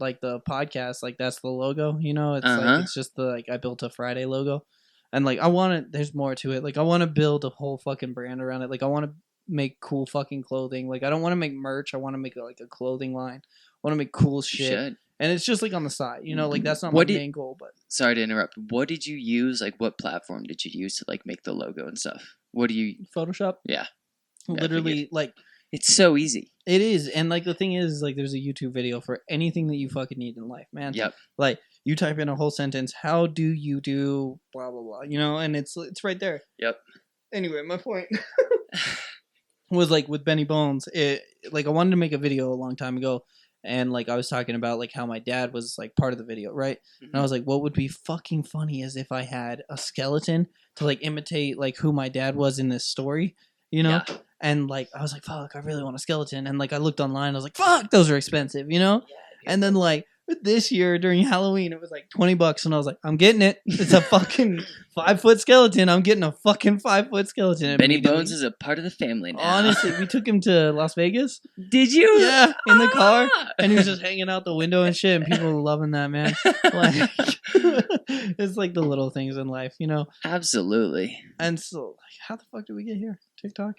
like the podcast, like that's the logo. You know, it's Uh-huh. like it's just the like I built a Friday logo, and like I want to. There's more to it. Like I want to build a whole fucking brand around it. Like I want to make cool fucking clothing. Like I don't want to make merch. I want to make like a clothing line. I want to make cool You shit, should. and it's just like on the side. You know, like that's not What my did- main goal, but Sorry to interrupt. What did you use? Like, what platform did you use to like make the logo and stuff? What do you? Photoshop. Yeah. Yeah, I Literally, figured. like. It's so easy. It is, and like the thing is, like there's a YouTube video for anything that you fucking need in life, man. Yep. Like you type in a whole sentence, how do you do blah blah blah, you know, and it's right there. Yep. Anyway, my point was like with Benny Bones, it like I wanted to make a video a long time ago, and like I was talking about like how my dad was like part of the video, right? And I was like, what would be fucking funny is if I had a skeleton to like imitate like who my dad was in this story, you know? Yeah. And like I was like, fuck, I really want a skeleton. And like I looked online, I was like, fuck, those are expensive, you know? And then like this year during Halloween, it was like $20, and I was like, I'm getting it. It's a fucking 5-foot skeleton. I'm getting a fucking 5-foot skeleton. And Benny immediately- Bones is a part of the family now. honestly, we took him to Las Vegas. Did you? Yeah, in the car. Ah! And he was just hanging out the window and shit, and people were loving that, man. Like, it's like the little things in life, you know? Absolutely. And so, like, how the fuck did we get here? TikTok?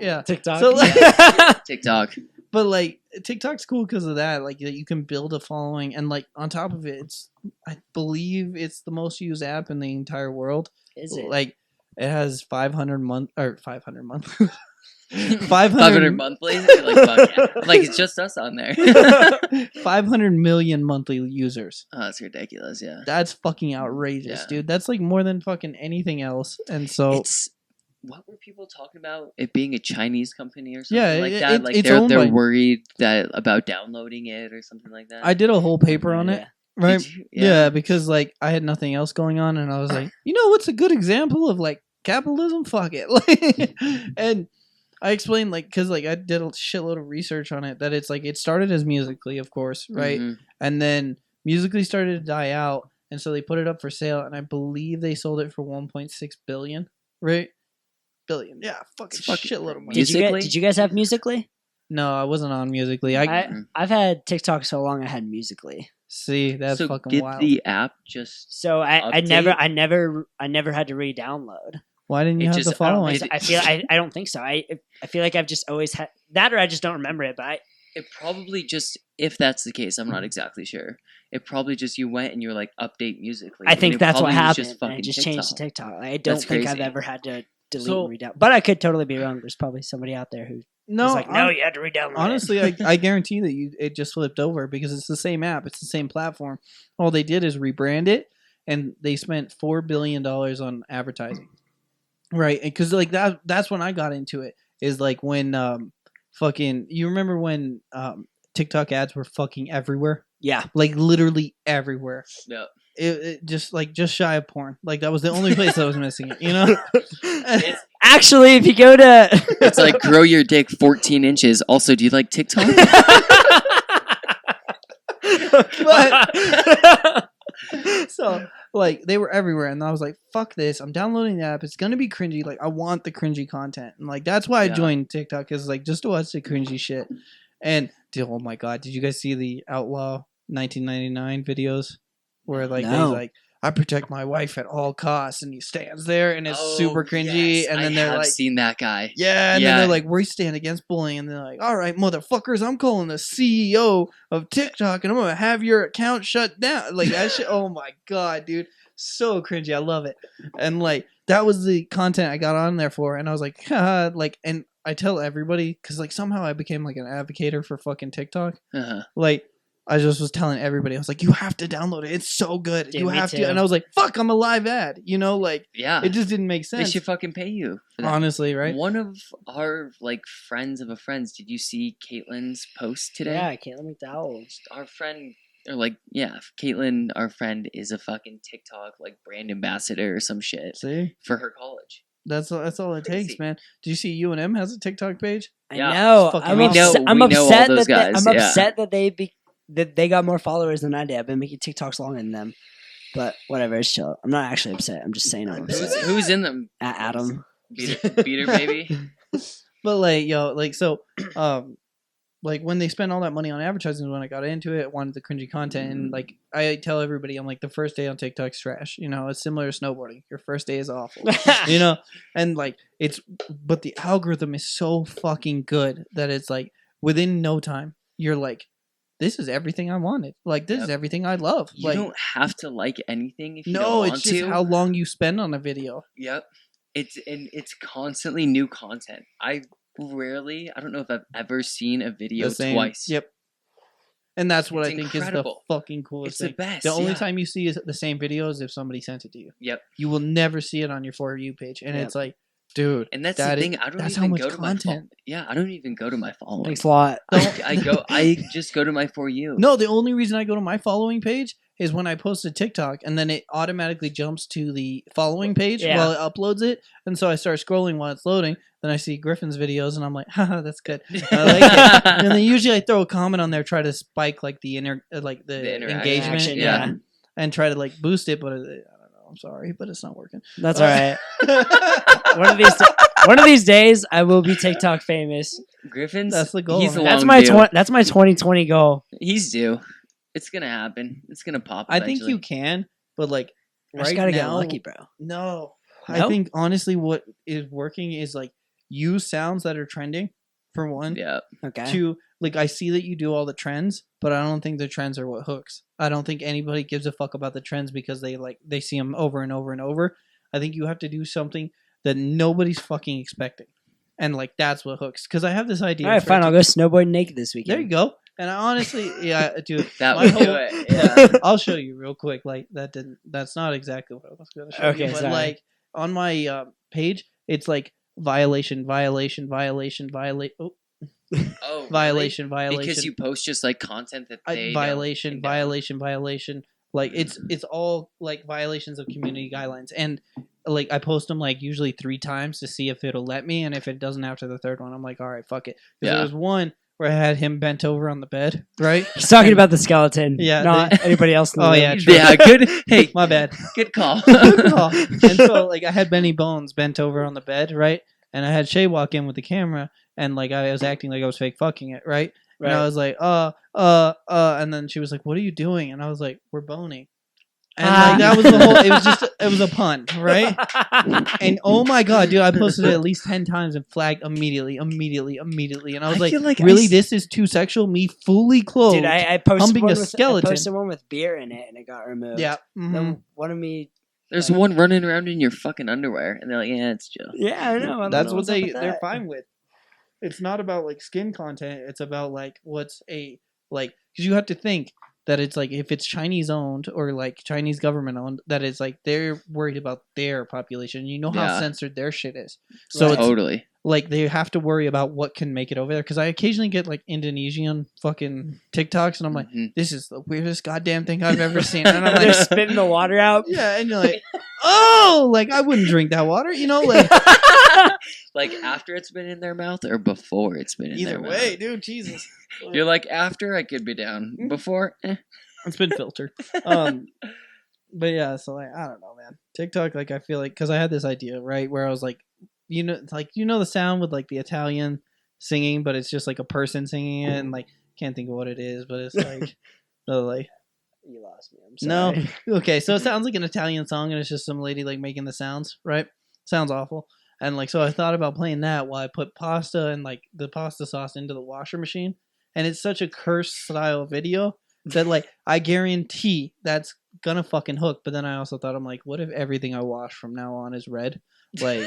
Yeah. TikTok. So, like, TikTok. but, like, TikTok's cool because of that. Like, you can build a following, and, like, on top of it, I believe it's the most used app in the entire world. Is it? Like, it has 500 month. 500 500 monthly. Like, fuck yeah. Like it's just us on there. 500 million monthly users. Oh, that's ridiculous. Yeah. That's fucking outrageous, Yeah. dude. That's like more than fucking anything else. And so It's what were people talking about? It being a Chinese company or something Yeah, like it- that. it- Like it's they're owned by- worried that about downloading it or something like that. I did a whole paper on it, Yeah. right? Did you? Yeah. Because like I had nothing else going on, and I was like, you know what's a good example of like capitalism? Fuck it. Like, and I explained like because like I did a shitload of research on it that it's like it started as Musically, of course, right? Mhm. And then Musically started to die out, and so they put it up for sale, and I believe they sold it for 1.6 billion, right? Billion, yeah, fucking It's fucking shitload of money. Musically? Did you guys have Musically? No, I wasn't on Musically. I've had TikTok so long I had Musically. See, that's so fucking did wild. the app just? So I Update? never had to re-download. Why didn't you It have just- the following? it- I feel I don't think so. I feel like I've just always had that, or I just don't remember it. But It probably just, if that's the case, I'm not exactly sure. It probably just you went and you were like update Musically. I and think it that's what probably was happened. Just And I fucking just changed to TikTok. TikTok. I don't That's think I've crazy. ever had to delete So- and re-download. But I could totally be wrong. There's probably somebody out there who no, was like, no, you had to re-download. honestly, I guarantee that it just flipped over because it's the same app, it's the same platform. All they did is rebrand it, and they spent $4 billion on advertising, right? Because like that's when I got into it. Is like when fucking you remember when TikTok ads were fucking everywhere, Yeah. Like literally everywhere. Yeah. It just shy of porn. Like that was the only place I was missing it. You know. Actually, if you go to, It's like grow your dick 14 inches. Also, do you like TikTok? So like they were everywhere, and I was like, "Fuck this! I'm downloading the app. It's gonna be cringy. Like I want the cringy content, and like that's why I joined TikTok is like just to watch the cringy shit." And oh my god, did you guys see the Outlaw 1999 videos where like he's like, "I protect my wife at all costs," and he stands there, and it's super cringy, yes, and then I they're have like, seen that guy. yeah, and then they're like, we stand against bullying, and they're like, all right, motherfuckers, I'm calling the CEO of TikTok, and I'm gonna have your account shut down. Like that shit. Oh my god, dude, so cringy. I love it, and like that was the content I got on there for, and I was like, like, and I tell everybody because like somehow I became like an advocator for fucking TikTok. Like I just was telling everybody, I was like, you have to download it. It's so good. Dude, you have to. And I was like, fuck, I'm a live ad. You know, like, it just didn't make sense. They should fucking pay you. Honestly, right? One of our like friends of a friend's, did you see Caitlin's post today? Yeah, Caitlin McDowell. Our friend, or like, yeah, Caitlin, our friend, is a fucking TikTok like brand ambassador or some shit. See? For her college. That's all it takes, man. Do you see UNM has a TikTok page? I know. I'm upset that they got more followers than I did. I've been making TikToks longer than them. But whatever, it's chill. I'm not actually upset. I'm just saying I'm upset. Who's in them? Adam. Beater baby. But like, yo, like so like when they spend all that money on advertising when I got into it, I wanted the cringy content, and like I tell everybody, I'm like, the first day on TikTok's trash. You know, it's similar to snowboarding. Your first day is awful. You know? And like but the algorithm is so fucking good that it's like within no time, you're like, this is everything I wanted. Like this is everything I love. You like, don't have to like anything if you don't want to. It's just how long you spend on a video. Yep. It's constantly new content. I don't know if I've ever seen a video twice. Yep. And that's what It's I think incredible. is the fucking coolest thing. It's the best. The only time you see the same video is if somebody sent it to you. Yep. You will never see it on your For You page. And it's like, dude. And that's the thing. I don't even go to my phone. Yeah, I don't even go to my following. Thanks a lot. I just go to my For You. No, the only reason I go to my following page is when I post a TikTok, and then it automatically jumps to the following page while it uploads it. And so I start scrolling while it's loading. Then I see Griffin's videos, and I'm like, haha, that's good. I like it. And then usually I throw a comment on there, try to spike like the engagement, and try to like boost it. But I don't know. I'm sorry, but it's not working. That's all right. One of these days, I will be TikTok famous. Griffin's. That's the goal. That's my 2020 goal. He's due. It's gonna happen. It's gonna pop. I think you can, but like I just gotta get lucky, bro. No, I think honestly, what is working is like use sounds that are trending. For one, yeah. Okay. Two, like I see that you do all the trends, but I don't think the trends are what hooks. I don't think anybody gives a fuck about the trends because they see them over and over and over. I think you have to do something that nobody's fucking expecting, and like that's what hooks. Because I have this idea. All right, fine. I'll go snowboard naked this weekend. There you go. And I honestly, yeah, dude, that would do it. Yeah. I'll show you real quick. Like that's not exactly what I was going to show you. But sorry. like on my page, it's like violation. Oh, violation. Because you post just like content that they violation. Like it's all like violations of community guidelines, and like I post them like usually 3 times to see if it'll let me, and if it doesn't after the 3rd one, I'm like, all right, fuck it. Because there was one where I had him bent over on the bed, right? He's talking about the skeleton, not anybody else. Oh yeah, true. Yeah, good. Hey, my bad. Good call. Good call. And so like I had Benny Bones bent over on the bed, right? And I had Shay walk in with the camera, and like I was acting like I was fake fucking it, right? And I was like, and then she was like, "What are you doing?" And I was like, "We're boning." And like that was the whole. It was a pun, right? And oh my god, dude, I posted it at least 10 times and flagged immediately. And I was like, really, this is too sexual? Me fully clothed, dude. I posted humping a skeleton. I posted one with beer in it, and it got removed. Yeah. Mm-hmm. Then one of me. There's one running around in your fucking underwear, and they're like, "Yeah, it's Joe." Yeah, I know. That's what they're fine with. It's not about like skin content. It's about like what's a like because you have to think that it's like if it's Chinese owned or like Chinese government owned, that it's like they're worried about their population. You know how Yeah. censored their shit is. So Right. it's Totally. like they have to worry about what can make it over there. Because I occasionally get like Indonesian fucking TikToks, and I'm like, Mhm. this is the weirdest goddamn thing I've ever seen. And I'm They're like, spitting the water out. yeah, and you're like, oh, like I wouldn't drink that water, you know, like Like after it's been in their mouth or before it's been in either their way, mouth. dude, Jesus. You're like after I could be down. Before, It's been filtered. But yeah, so like I don't know, man. TikTok, like I feel like because I had this idea, right, where I was like, you know the sound with like the Italian singing, but it's just like a person singing it, and like can't think of what it is, but it's like like You lost me. I'm no, sorry. okay, so it sounds like an Italian song, and it's just some lady like making the sounds, right? Sounds awful. And like so I thought about playing that while I put pasta and like the pasta sauce into the washer machine, and it's such a cursed style video that like I guarantee that's gonna fucking hook. But then I also thought, I'm like, what if everything I wash from now on is red? Like,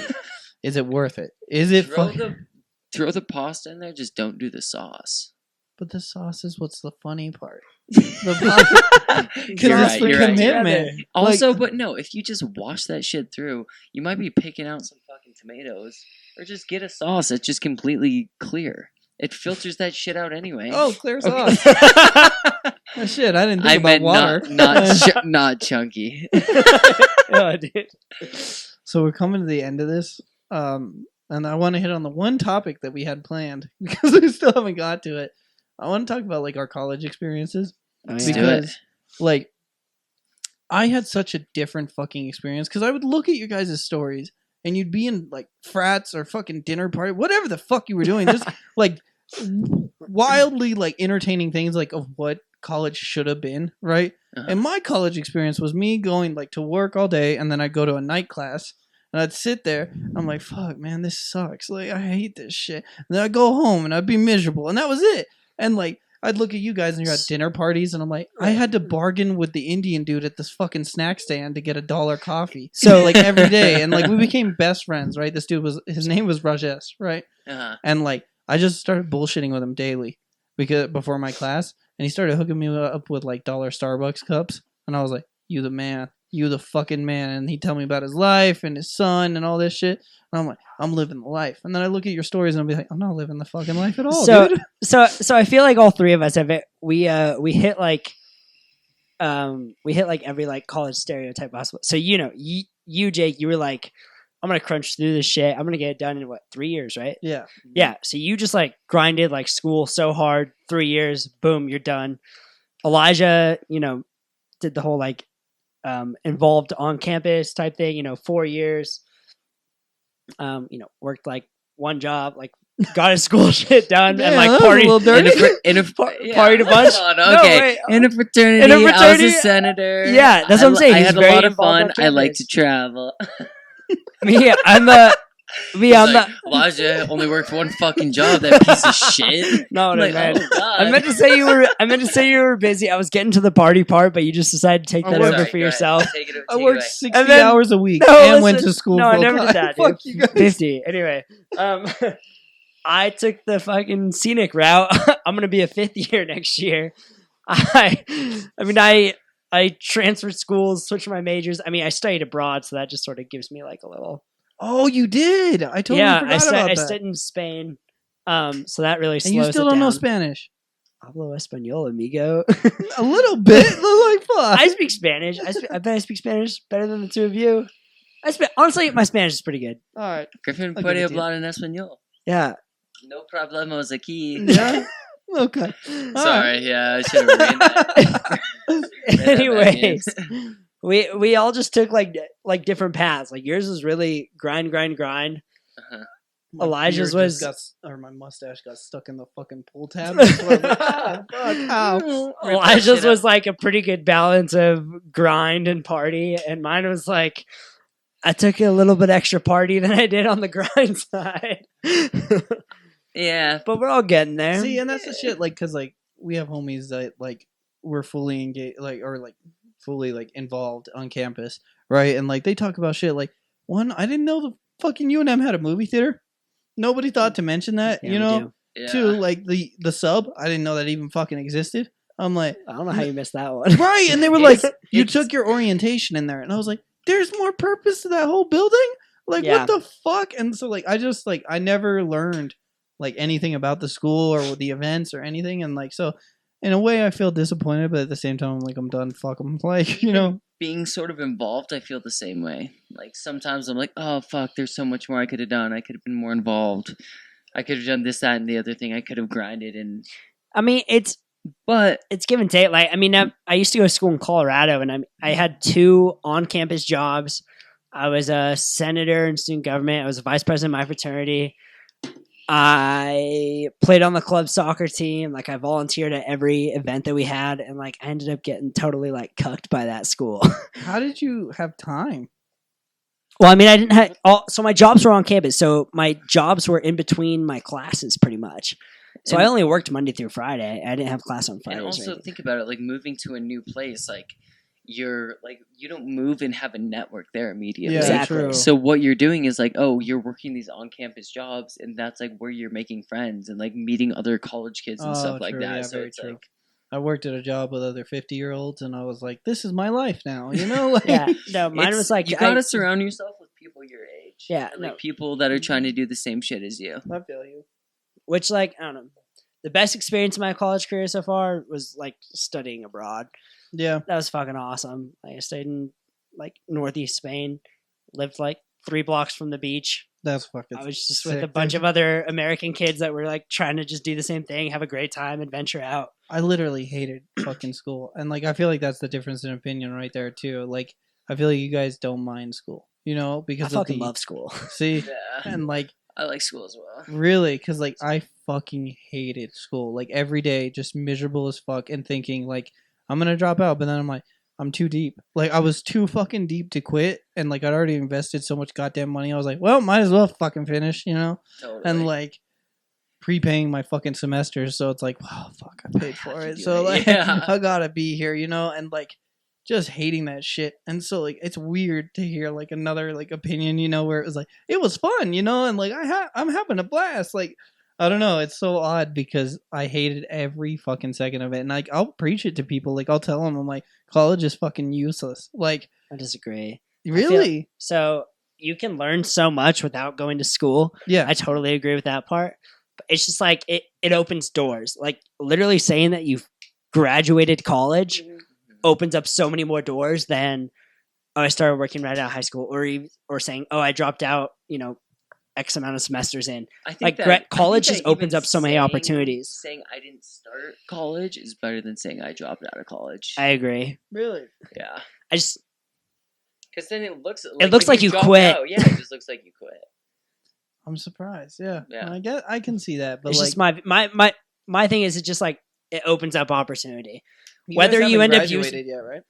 is it worth it? Is it throw the pasta in there. Just don't do the sauce. But the sauce is what's the funny part. The pasta You're right, you're right. commitment. Also, but no, if you just wash that shit through, you might be picking out some fucking tomatoes, or just get a sauce that's just completely clear. It filters that shit out anyway. Oh, clear Okay. sauce. Oh, shit, I didn't think I about meant water. not chunky. Oh, dude. So we're coming to the end of this, and I want to hit on the one topic that we had planned because we still haven't got to it. I want to talk about like our college experiences Let's do it. because, like, I had such a different fucking experience because I would look at your guys' stories and you'd be in like frats or fucking dinner party, whatever the fuck you were doing, just like wildly like entertaining things like of what college should have been, right? Uh-huh. And my college experience was me going like to work all day and then I'd go to a night class and I'd sit there. I'm like, fuck, man, this sucks. Like, I hate this shit. And then I'd go home and I'd be miserable. And that was it. And like, I'd look at you guys and you're at dinner parties and I'm like, I had to bargain with the Indian dude at this fucking snack stand to get $1 coffee. So like every day. And like we became best friends, right? This dude his name was Rajesh, right? Uh-huh. And like, I just started bullshitting with him daily because before my class. And he started hooking me up with like $1 Starbucks cups. And I was like, you the man. You the fucking man. And he'd tell me about his life and his son and all this shit. And I'm like, I'm living the life. And then I look at your stories and I'll be like, I'm not living the fucking life at all, dude. So I feel like all three of us have it. We hit like every like college stereotype possible. So you know, you Jake, you were like, I'm gonna crunch through this shit. I'm gonna get it done in 3 years, right? Yeah. Yeah. So you just like grinded like school so hard, 3 years, boom, you're done. EliJah, you know, did the whole like involved on campus type thing, 4 years. Worked like one job, like got his school shit done, Yeah, and like that was a party little dirty. partied a bunch. Hold No, on, okay. wait. In a fraternity, In a I was fraternity, a senator. yeah, that's what I'm saying. I He's had a very lot of involved fun. on I like campus. to travel. Elijah only worked one fucking job. That piece of shit. No, I'm like, man. oh, God. I meant to say you were busy. I was getting to the party part, but you just decided to take that Oh, over sorry, for go ahead. yourself. Take it, I take it worked away. 60 And then- hours a week No, and went listen, to school no, I full never time. did that, dude. Fuck you guys. 50. Anyway, I took the fucking scenic route. I'm gonna be a fifth year next year. I transferred schools, switched my majors. I mean, I studied abroad, so that just sort of gives me like a little. Oh, you did. I totally forgot about I that. studied in Spain. So that really slows And you still it don't know down. Spanish. Hablo español, amigo. A little bit. Like, fuck. I speak Spanish. I bet I speak Spanish better than the two of you. Honestly, my Spanish is pretty good. All right. Griffin I'll puede give it to you. hablar en español. Yeah. No problemos aquí. Yeah. Okay. All right. Sorry, yeah, I should have read that. Anyways, we all just took like different paths. Like yours was really grind. Uh-huh. My EliJah's beard was- just my mustache got stuck in the fucking pull tab. That's why I'm like, ah, fuck, ow. EliJah's was like a pretty good balance of grind and party, and mine was like I took a little bit extra party than I did on the grind side. Yeah. But we're all getting there. See, and that's the shit. Like, cause like we have homies that like we're fully engaged, like or like fully like involved on campus, right? And like they talk about shit. Like one, I didn't know the fucking UNM had a movie theater. Nobody thought to mention that, Yeah, you we know. do. Yeah. Two, like the sub, I didn't know that even fucking existed. I'm like, I don't know how you missed that one. right? And they were like, you it's- took your orientation in there, and I was like, there's more purpose to that whole building. Like, Yeah. what the fuck? And so, like, I just like I never learned like anything about the school or the events or anything, and like so. In a way, I feel disappointed, but at the same time, I'm like, I'm done. Fuck them. Like, you know. Being sort of involved, I feel the same way. Like sometimes I'm like, oh fuck, there's so much more I could have done. I could have been more involved. I could have done this, that, and the other thing. I could have grinded and. I mean, it's But give and take. Like, I mean, I used to go to school in Colorado, and I had 2 on-campus jobs. I was a senator in student government. I was a vice president of my fraternity. I played on the club soccer team. Like, I volunteered at every event that we had, and like, I ended up getting totally like cucked by that school. How did you have time? Well, I mean, I didn't have so my jobs were on campus, so my jobs were in between my classes, pretty much. So And- I only worked Monday through Friday. I didn't have class on Fridays. And or also anything. think about it, like moving to a new place, like you're like you don't move and have a network there immediately. Yeah, Exactly. true. So what you're doing is like, oh, you're working these on-campus jobs, and that's like where you're making friends and like meeting other college kids and stuff like true. that. Yeah, So very it's true. like, I worked at a job with other 50-year-olds, and I was like, "This is my life now." You know, like, Yeah, no, mine it's- was like you gotta surround yourself with people your age. Yeah, and, like no. people that are trying to do the same shit as you. I feel you. which like I don't know. The best experience of my college career so far was like studying abroad. Yeah, That was fucking awesome. Like, I stayed in like northeast Spain, lived like 3 blocks from the beach. that's fucking. I was just sick, with a bunch dude. of other American kids that were like trying to just do the same thing, have a great time, adventure out. I literally hated fucking school, and like I feel like that's the difference in opinion right there too. Like I feel like you guys don't mind school, you know, I because fucking of the love school. see, Yeah, and like I like school as well. really, because like I fucking hated school. Like every day, just miserable as fuck, and thinking like I'm gonna drop out, but then I'm like I'm too deep. Like I was too fucking deep to quit, and like I'd already invested so much goddamn money. I was like, well, might as well fucking finish, you know, Totally. and like prepaying my fucking semesters. So it's like, wow, fuck, I paid for have to it. do So it, like, yeah. I gotta be here, you know, and like just hating that shit. And so like it's weird to hear like another like opinion, you know, where it was like it was fun, you know, and like I'm having a blast. Like I don't know, it's so odd because I hated every fucking second of it, and like I'll preach it to people. Like I'll tell them, I'm like, college is fucking useless. Like I disagree. really, So you can learn so much without going to school. yeah, I totally agree with that part. But it's just like it opens doors. Like literally saying that you've graduated college opens up so many more doors than I started working right out of high school, or saying, oh, I dropped out, you know, X amount of semesters in. I think Like, that, I think college that just opens even up so many opportunities. Saying I didn't start college is better than saying I dropped out of college. I agree. really. Yeah, I just because then it looks looks when like you dropped quit. out, yeah, it just looks like you quit. I'm surprised. Yeah, Yeah. I can see that, but it's like just my thing is, it's just like it opens up opportunity. you whether guys you haven't end up graduated yet, right?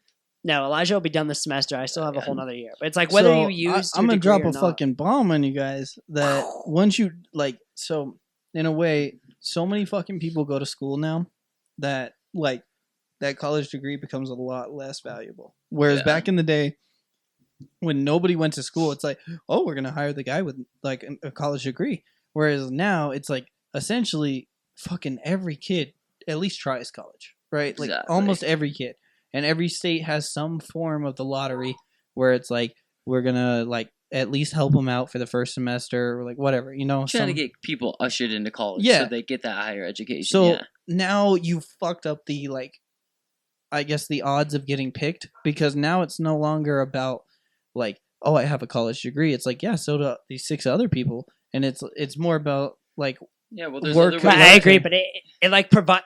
No, EliJah will be done this semester. I still have a whole Yeah. nother year. But it's like whether So, you use I'm gonna drop a fucking fucking bomb on you guys that once you like so in a way so many fucking people go to school now that like that college degree becomes a lot less valuable. Whereas Yeah. back in the day when nobody went to school, it's like, oh, we're gonna hire the guy with like a college degree. Whereas now it's like essentially fucking every kid at least tries college, right? Like Exactly. almost every kid. And every state has some form of the lottery where it's like we're gonna like at least help them out for the first semester or like whatever, you know. Trying to some- get people ushered into college, Yeah. so they get that higher education. So yeah. now you fucked up the like, I guess the odds of getting picked because now it's no longer about like, oh, I have a college degree. It's like, yeah, so do these 6 other people, and it's more about like, Yeah, well, there's work- other But ways. I to- agree, but it like provide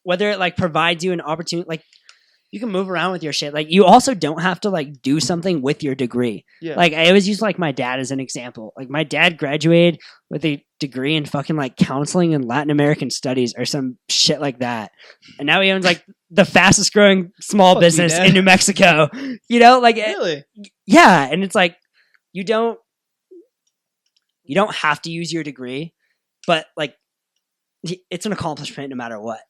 whether it like provides you an opportunity, like you can move around with your shit. Like you also don't have to like do something with your degree. yeah, Like I always use like my dad as an example. Like my dad graduated with a degree in fucking like counseling and Latin American studies or some shit like that, and now he owns like the fastest growing small Fuck you, business Dad. in New Mexico. You know, like really, yeah, and it's like you don't have to use your degree, but like it's an accomplishment no matter what.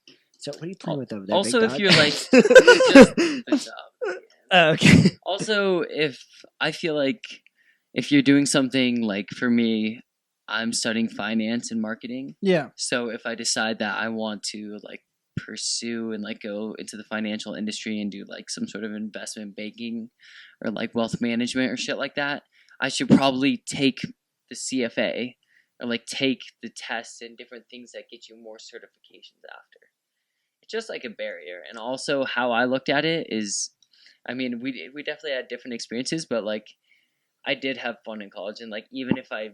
So what are you playing with over there? Also, big if dog? you're like, just, good job. Oh, okay. Also, if I feel like if you're doing something like for me, I'm studying finance and marketing. yeah, So if I decide that I want to like pursue and like go into the financial industry and do like some sort of investment banking or like wealth management or shit like that, I should probably take the CFA or like take the tests and different things that get you more certifications after. It's just like a barrier. And also how I looked at it is, I mean, we definitely had different experiences, but like I did have fun in college, and like even if I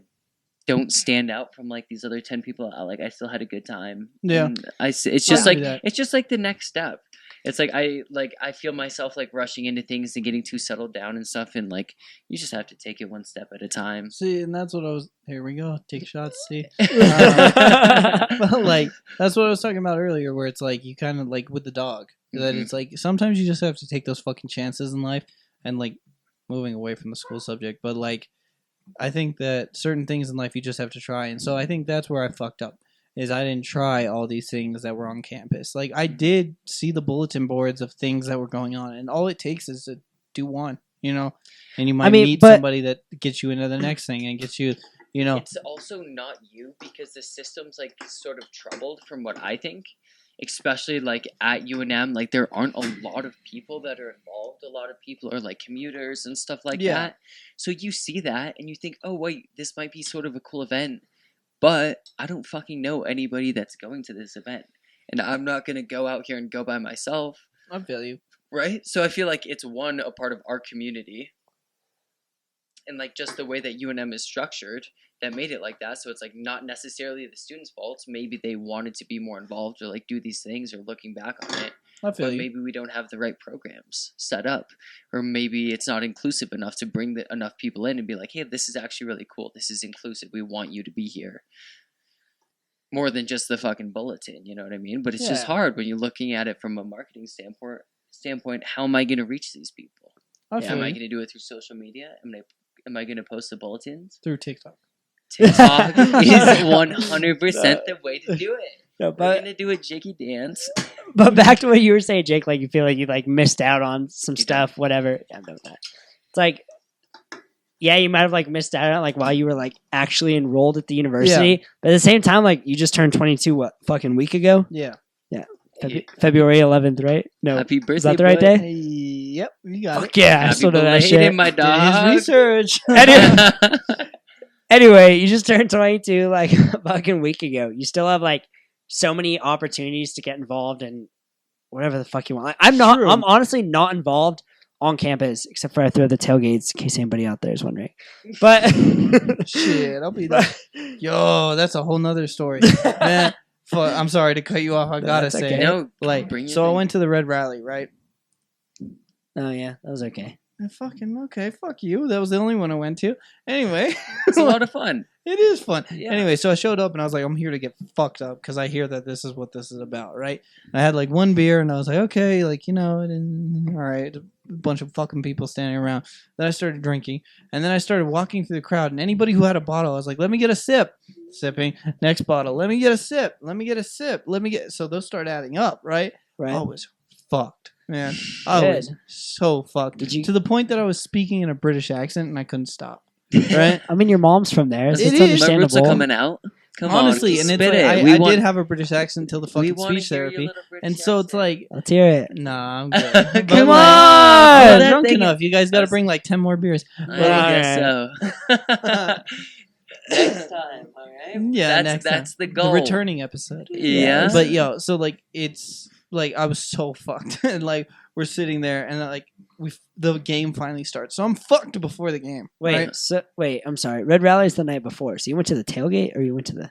don't stand out from like these other 10 people, I still had a good time. Yeah. And it's just it's just like the next step. It's like I feel myself like rushing into things and getting too settled down and stuff, and like you just have to take it one step at a time. See, and that's what I was. Here we go. Take shots. See, but like that's what I was talking about earlier, where it's like you kind of like with the dog that it's like sometimes you just have to take those fucking chances in life, and like moving away from the school subject, but like I think that certain things in life you just have to try, and so I think that's where I fucked up. Is I didn't try all these things that were on campus. Like, I did see the bulletin boards of things that were going on, and all it takes is to do one, you know? And you might meet somebody that gets you into the next thing and gets you, you know. It's also not you, because the system's, like, sort of troubled from what I think. Especially, like, at UNM, like, there aren't a lot of people that are involved. A lot of people are, like, commuters and stuff like that. So you see that, and you think, oh, wait, this might be sort of a cool event. But I don't fucking know anybody that's going to this event. And I'm not going to go out here and go by myself. I feel you. Right? So I feel like it's a part of our community. And like just the way that UNM is structured that made it like that. So it's like not necessarily the students' fault. Maybe they wanted to be more involved or like do these things, or looking back on it. But maybe we don't have the right programs set up, or maybe it's not inclusive enough to bring enough people in and be like, hey, this is actually really cool. This is inclusive. We want you to be here. More than just the fucking bulletin, you know what I mean? But it's just hard when you're looking at it from a marketing standpoint. How am I going to reach these people? Am I going to do it through social media? Am I going to post the bulletins? Through TikTok. TikTok is 100% the way to do it. No, We're going to do a jiggy dance. But back to what you were saying, Jake, like you feel like you like missed out on some stuff, whatever. Yeah, I'm done with that. It's like, yeah, you might have like missed out on it, like while you were like actually enrolled at the university. But at the same time, like you just turned 22, fucking week ago? Yeah. February 11th, right? No. Happy birthday, is that the right day? Hey, yep, you got Fuck yeah, I still know that shit. My Did dog. his research. Anyway, you just turned 22 like a fucking week ago. You still have like so many opportunities to get involved in whatever the fuck you want. Like, I'm honestly not involved on campus, except for I throw the tailgates in case anybody out there is wondering. But shit, I'll be there. Yo, that's a whole nother story. Man, I'm sorry to cut you off. I gotta say, okay. No, like, so I went to the Red Rally, right? Oh yeah, that was okay. Fucking okay, fuck you. That was the only one I went to. Anyway, it's a lot of fun. It is fun. Yeah. Anyway, so I showed up and I was like, I'm here to get fucked up because I hear that this is what this is about, right? And I had like one beer and I was like, okay, like, you know, all right, a bunch of fucking people standing around. Then I started drinking, and then I started walking through the crowd, and anybody who had a bottle, I was like, let me get a sip. Sipping. Next bottle. Let me get a sip. Let me get a sip. So those start adding up, right? Right. I was fucked, man. I was so fucked. To the point that I was speaking in a British accent and I couldn't stop. Right? I mean, your mom's from there, so It it's is. understandable. My roots are coming out. Honestly, on, and it's like, I did have a British accent till the fucking speech therapy, and so it's like, let's hear it. nah, I'm good. Come on, I'm not drunk enough. You guys got to bring like 10 more beers. I guess so. Next time, all right? Yeah, that's the goal. The returning episode. Yeah. But yo, so like it's like I was so fucked, and like we're sitting there, and like the game finally starts, so I'm fucked before the game. Wait, right? I'm sorry. Red Rally's the night before, so you went to the tailgate, or you went to the?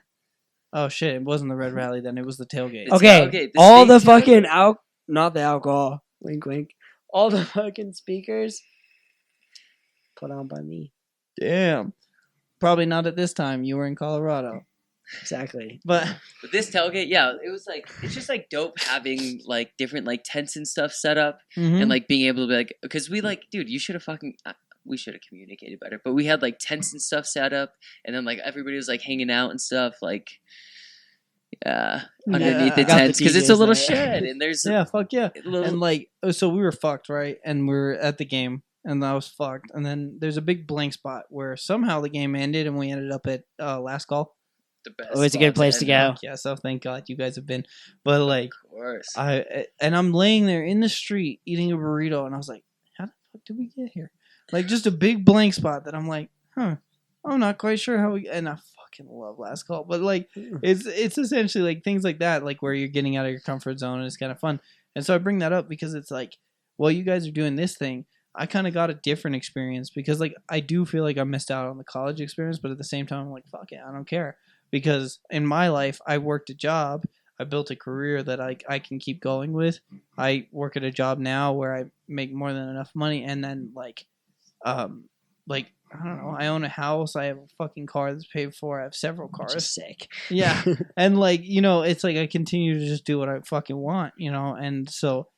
Oh shit! It wasn't the Red Rally then. It was the tailgate. Okay, all the fucking not the alcohol. Wink, wink. All the fucking speakers put on by me. Damn. Probably not at this time. You were in Colorado. Exactly. But this tailgate, yeah, it was like, it's just like dope having like different like tents and stuff set up, and like being able to be like, because we like, dude, we should have communicated better, but we had like tents and stuff set up, and then like everybody was like hanging out and stuff, like underneath the tents, because it's a little shed, and there's fuck yeah, and like so we were fucked, right? And we were at the game. And I was fucked. And then there's a big blank spot where somehow the game ended and we ended up at last call. the best. Always a good spots place to and- go. Yeah, so thank God you guys have been. But like, Of course. I'm laying there in the street eating a burrito, and I was like, how the fuck did we get here? Like, just a big blank spot that I'm like, I'm not quite sure how we. And I fucking love Last Call, but like, it's essentially like things like that, like where you're getting out of your comfort zone, and it's kind of fun. And so I bring that up because it's like, well, you guys are doing this thing. I kind of got a different experience because like I do feel like I missed out on the college experience, but at the same time, I'm like, fuck it, I don't care. Because in my life, I worked a job. I built a career that I can keep going with. I work at a job now where I make more than enough money, and then like I don't know, I own a house. I have a fucking car that's paid for. I have several Which is cars. sick. Yeah, and like it's like I continue to just do what I fucking want, and so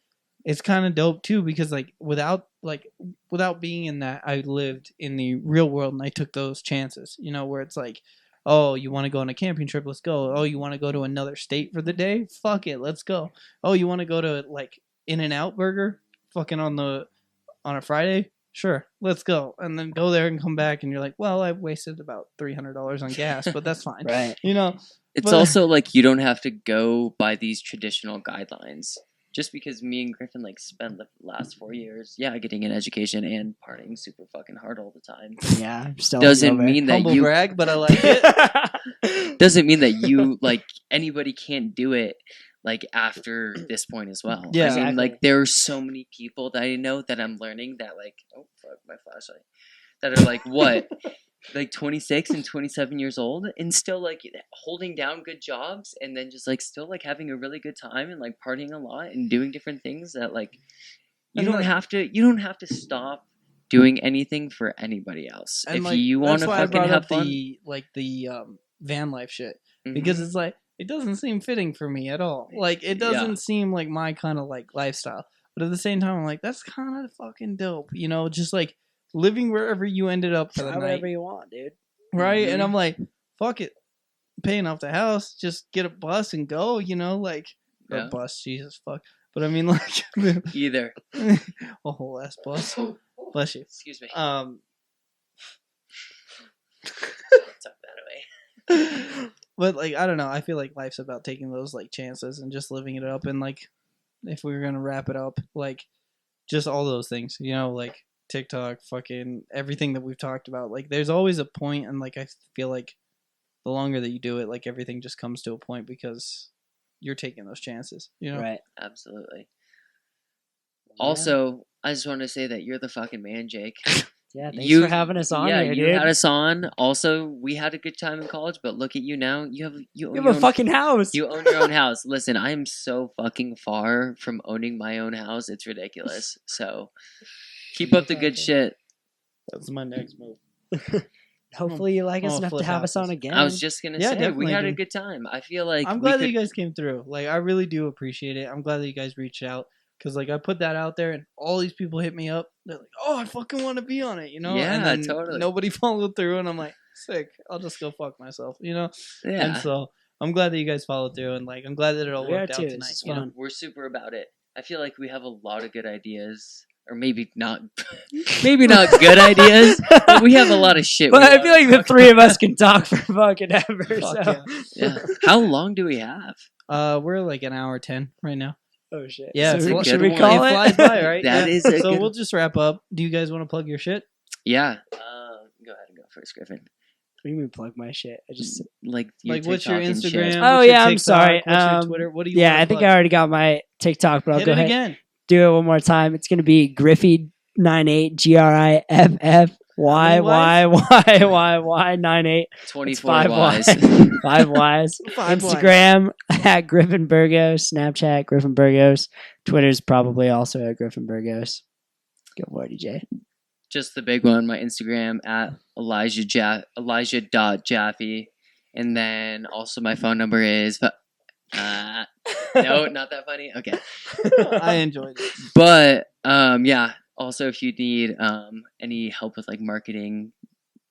it's kind of dope too because like without being in that, I lived in the real world and I took those chances, where it's like, oh, you want to go on a camping trip? Let's go. Oh, you want to go to another state for the day? Fuck it, let's go. Oh, you want to go to like In-N-Out Burger? Fucking on a Friday? Sure, let's go. And then go there and come back, and you're like, well, I wasted about $300 on gas, but that's fine. Right. It's but- also like you don't have to go by these traditional guidelines. Just because me and Griffin like spent the last 4 years, getting an education and partying super fucking hard all the time, Yeah. I'm still doesn't hungover. mean that Humble you brag, but I like it. doesn't mean that you like anybody can't do it like after this point as well. Yeah, I mean, exactly. like there are so many people that I know that I'm learning that like, oh fuck my flashlight, that are like what like 26 and 27 years old and still like holding down good jobs and then just like still like having a really good time and like partying a lot and doing different things that like you And, don't like- have to stop doing anything for anybody else. And, If like, you want that's to why I fucking brought have up fun, the van life shit Mhm. because it's like it doesn't seem fitting for me at all. Like it doesn't seem like my kind of like lifestyle. But at the same time, I'm like, that's kind of fucking dope, just like living wherever you ended up for the Try night, whatever you want, dude. right? And Mhm. I'm like, fuck it, paying off the house, just get a bus and go, like Yeah. a bus, Jesus fuck. But I mean, like either. a whole ass bus. Bless you. Excuse me. Tuck that away. But like I don't know, I feel like life's about taking those like chances and just living it up. And like if we were gonna wrap it up, like just all those things, like TikTok, fucking everything that we've talked about, like there's always a point, and like I feel like the longer that you do it, like everything just comes to a point because you're taking those chances, Right. Absolutely. Also, I just want to say that you're the fucking man, Jake. Yeah. Thanks You- for having us on yeah, here, you dude. had us on. Also, we had a good time in college, but look at you now. You own You your have a own- fucking house. You own your own house. Listen, I am so fucking far from owning my own house. It's ridiculous. So, keep up the good shit. That's my next move. Hopefully you like us Oh, enough to flip have us on houses. again. I was just gonna Yeah, say we definitely, had a dude. good time. I feel like I'm we glad that could- you guys came through. Like I really do appreciate it. I'm glad that you guys reached out because like I put that out there and all these people hit me up. They're like, "Oh, I fucking want to be on it," Yeah, And then totally. nobody followed through, and I'm like, "Sick. I'll just go fuck myself," Yeah, And so I'm glad that you guys followed through, and like I'm glad that it all We are worked out too. tonight. This is You know? fun. we're super about it. I feel like we have a lot of good ideas, or maybe not, maybe not good ideas, but we have a lot of shit. But we I wanna feel like the talk three of us can talk for fucking ever. Fuck So. Yeah. How long do we have? We're like an hour 10 right now. Oh shit. Yeah, So it's a we- good should we one. call it it? flies by, right? That Yeah. is a So good- we'll just wrap up. Do you guys want to plug your shit? Yeah. Go ahead and go first, Griffin. What do you mean plug my shit? I just Like What's your TikTok and shit. Instagram? Oh, What's your yeah, I'm TikTok? sorry. What's your Um, Twitter? What do you? yeah, wanna I think plug? I already got my TikTok, but I'll Hit go it ahead again. do it one more time. It's gonna be Griffy98 GRIFFY98 24 5 wise. 5 Ys. Five Instagram at Griffin Burgos, Snapchat Griffin Burgos, Twitter's probably also at Griffin Burgos. Go for it, DJ. Just the big one. My Instagram at EliJah.Jaffe. And then also my phone number is... no, not that funny. Okay. I enjoyed it. But yeah, also if you need any help with like marketing,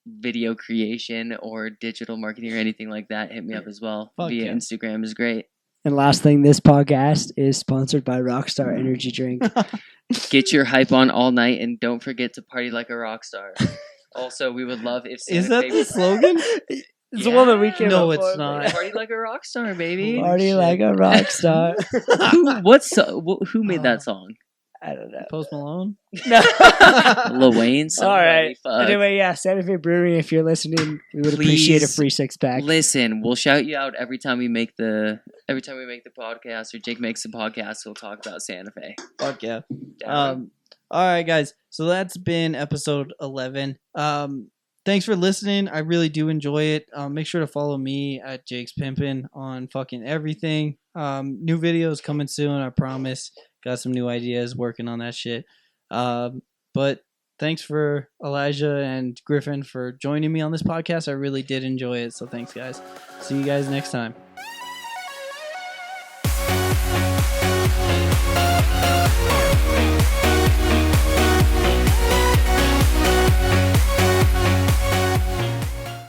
video creation, or digital marketing or anything like that, hit me up as well. Fuck Via yeah. Instagram is great. And last thing, this podcast is sponsored by Rockstar Energy Drink. Get your hype on all night and don't forget to party like a rock star. Also, we would love if Santa Is that Fe- the slogan? It's the one that we came No, up it's for. not. Party like a rock star, baby. Party shit. like a rock star. Who made that song? I don't know. Post Malone. No. Lil Wayne. All right. Fuck. Anyway, yeah, Santa Fe Brewery. If you're listening, we would appreciate a Please free 6-pack. Listen, we'll shout you out every time we make the podcast, or Jake makes the podcast. We'll talk about Santa Fe. Fuck yeah. Down. All right, guys. So that's been episode 11. Thanks for listening. I really do enjoy it. Make sure to follow me at Jake's Pimpin' on fucking everything. New videos coming soon, I promise. Got some new ideas, working on that shit. But thanks for EliJah and Griffin for joining me on this podcast. I really did enjoy it. So thanks, guys. See you guys next time.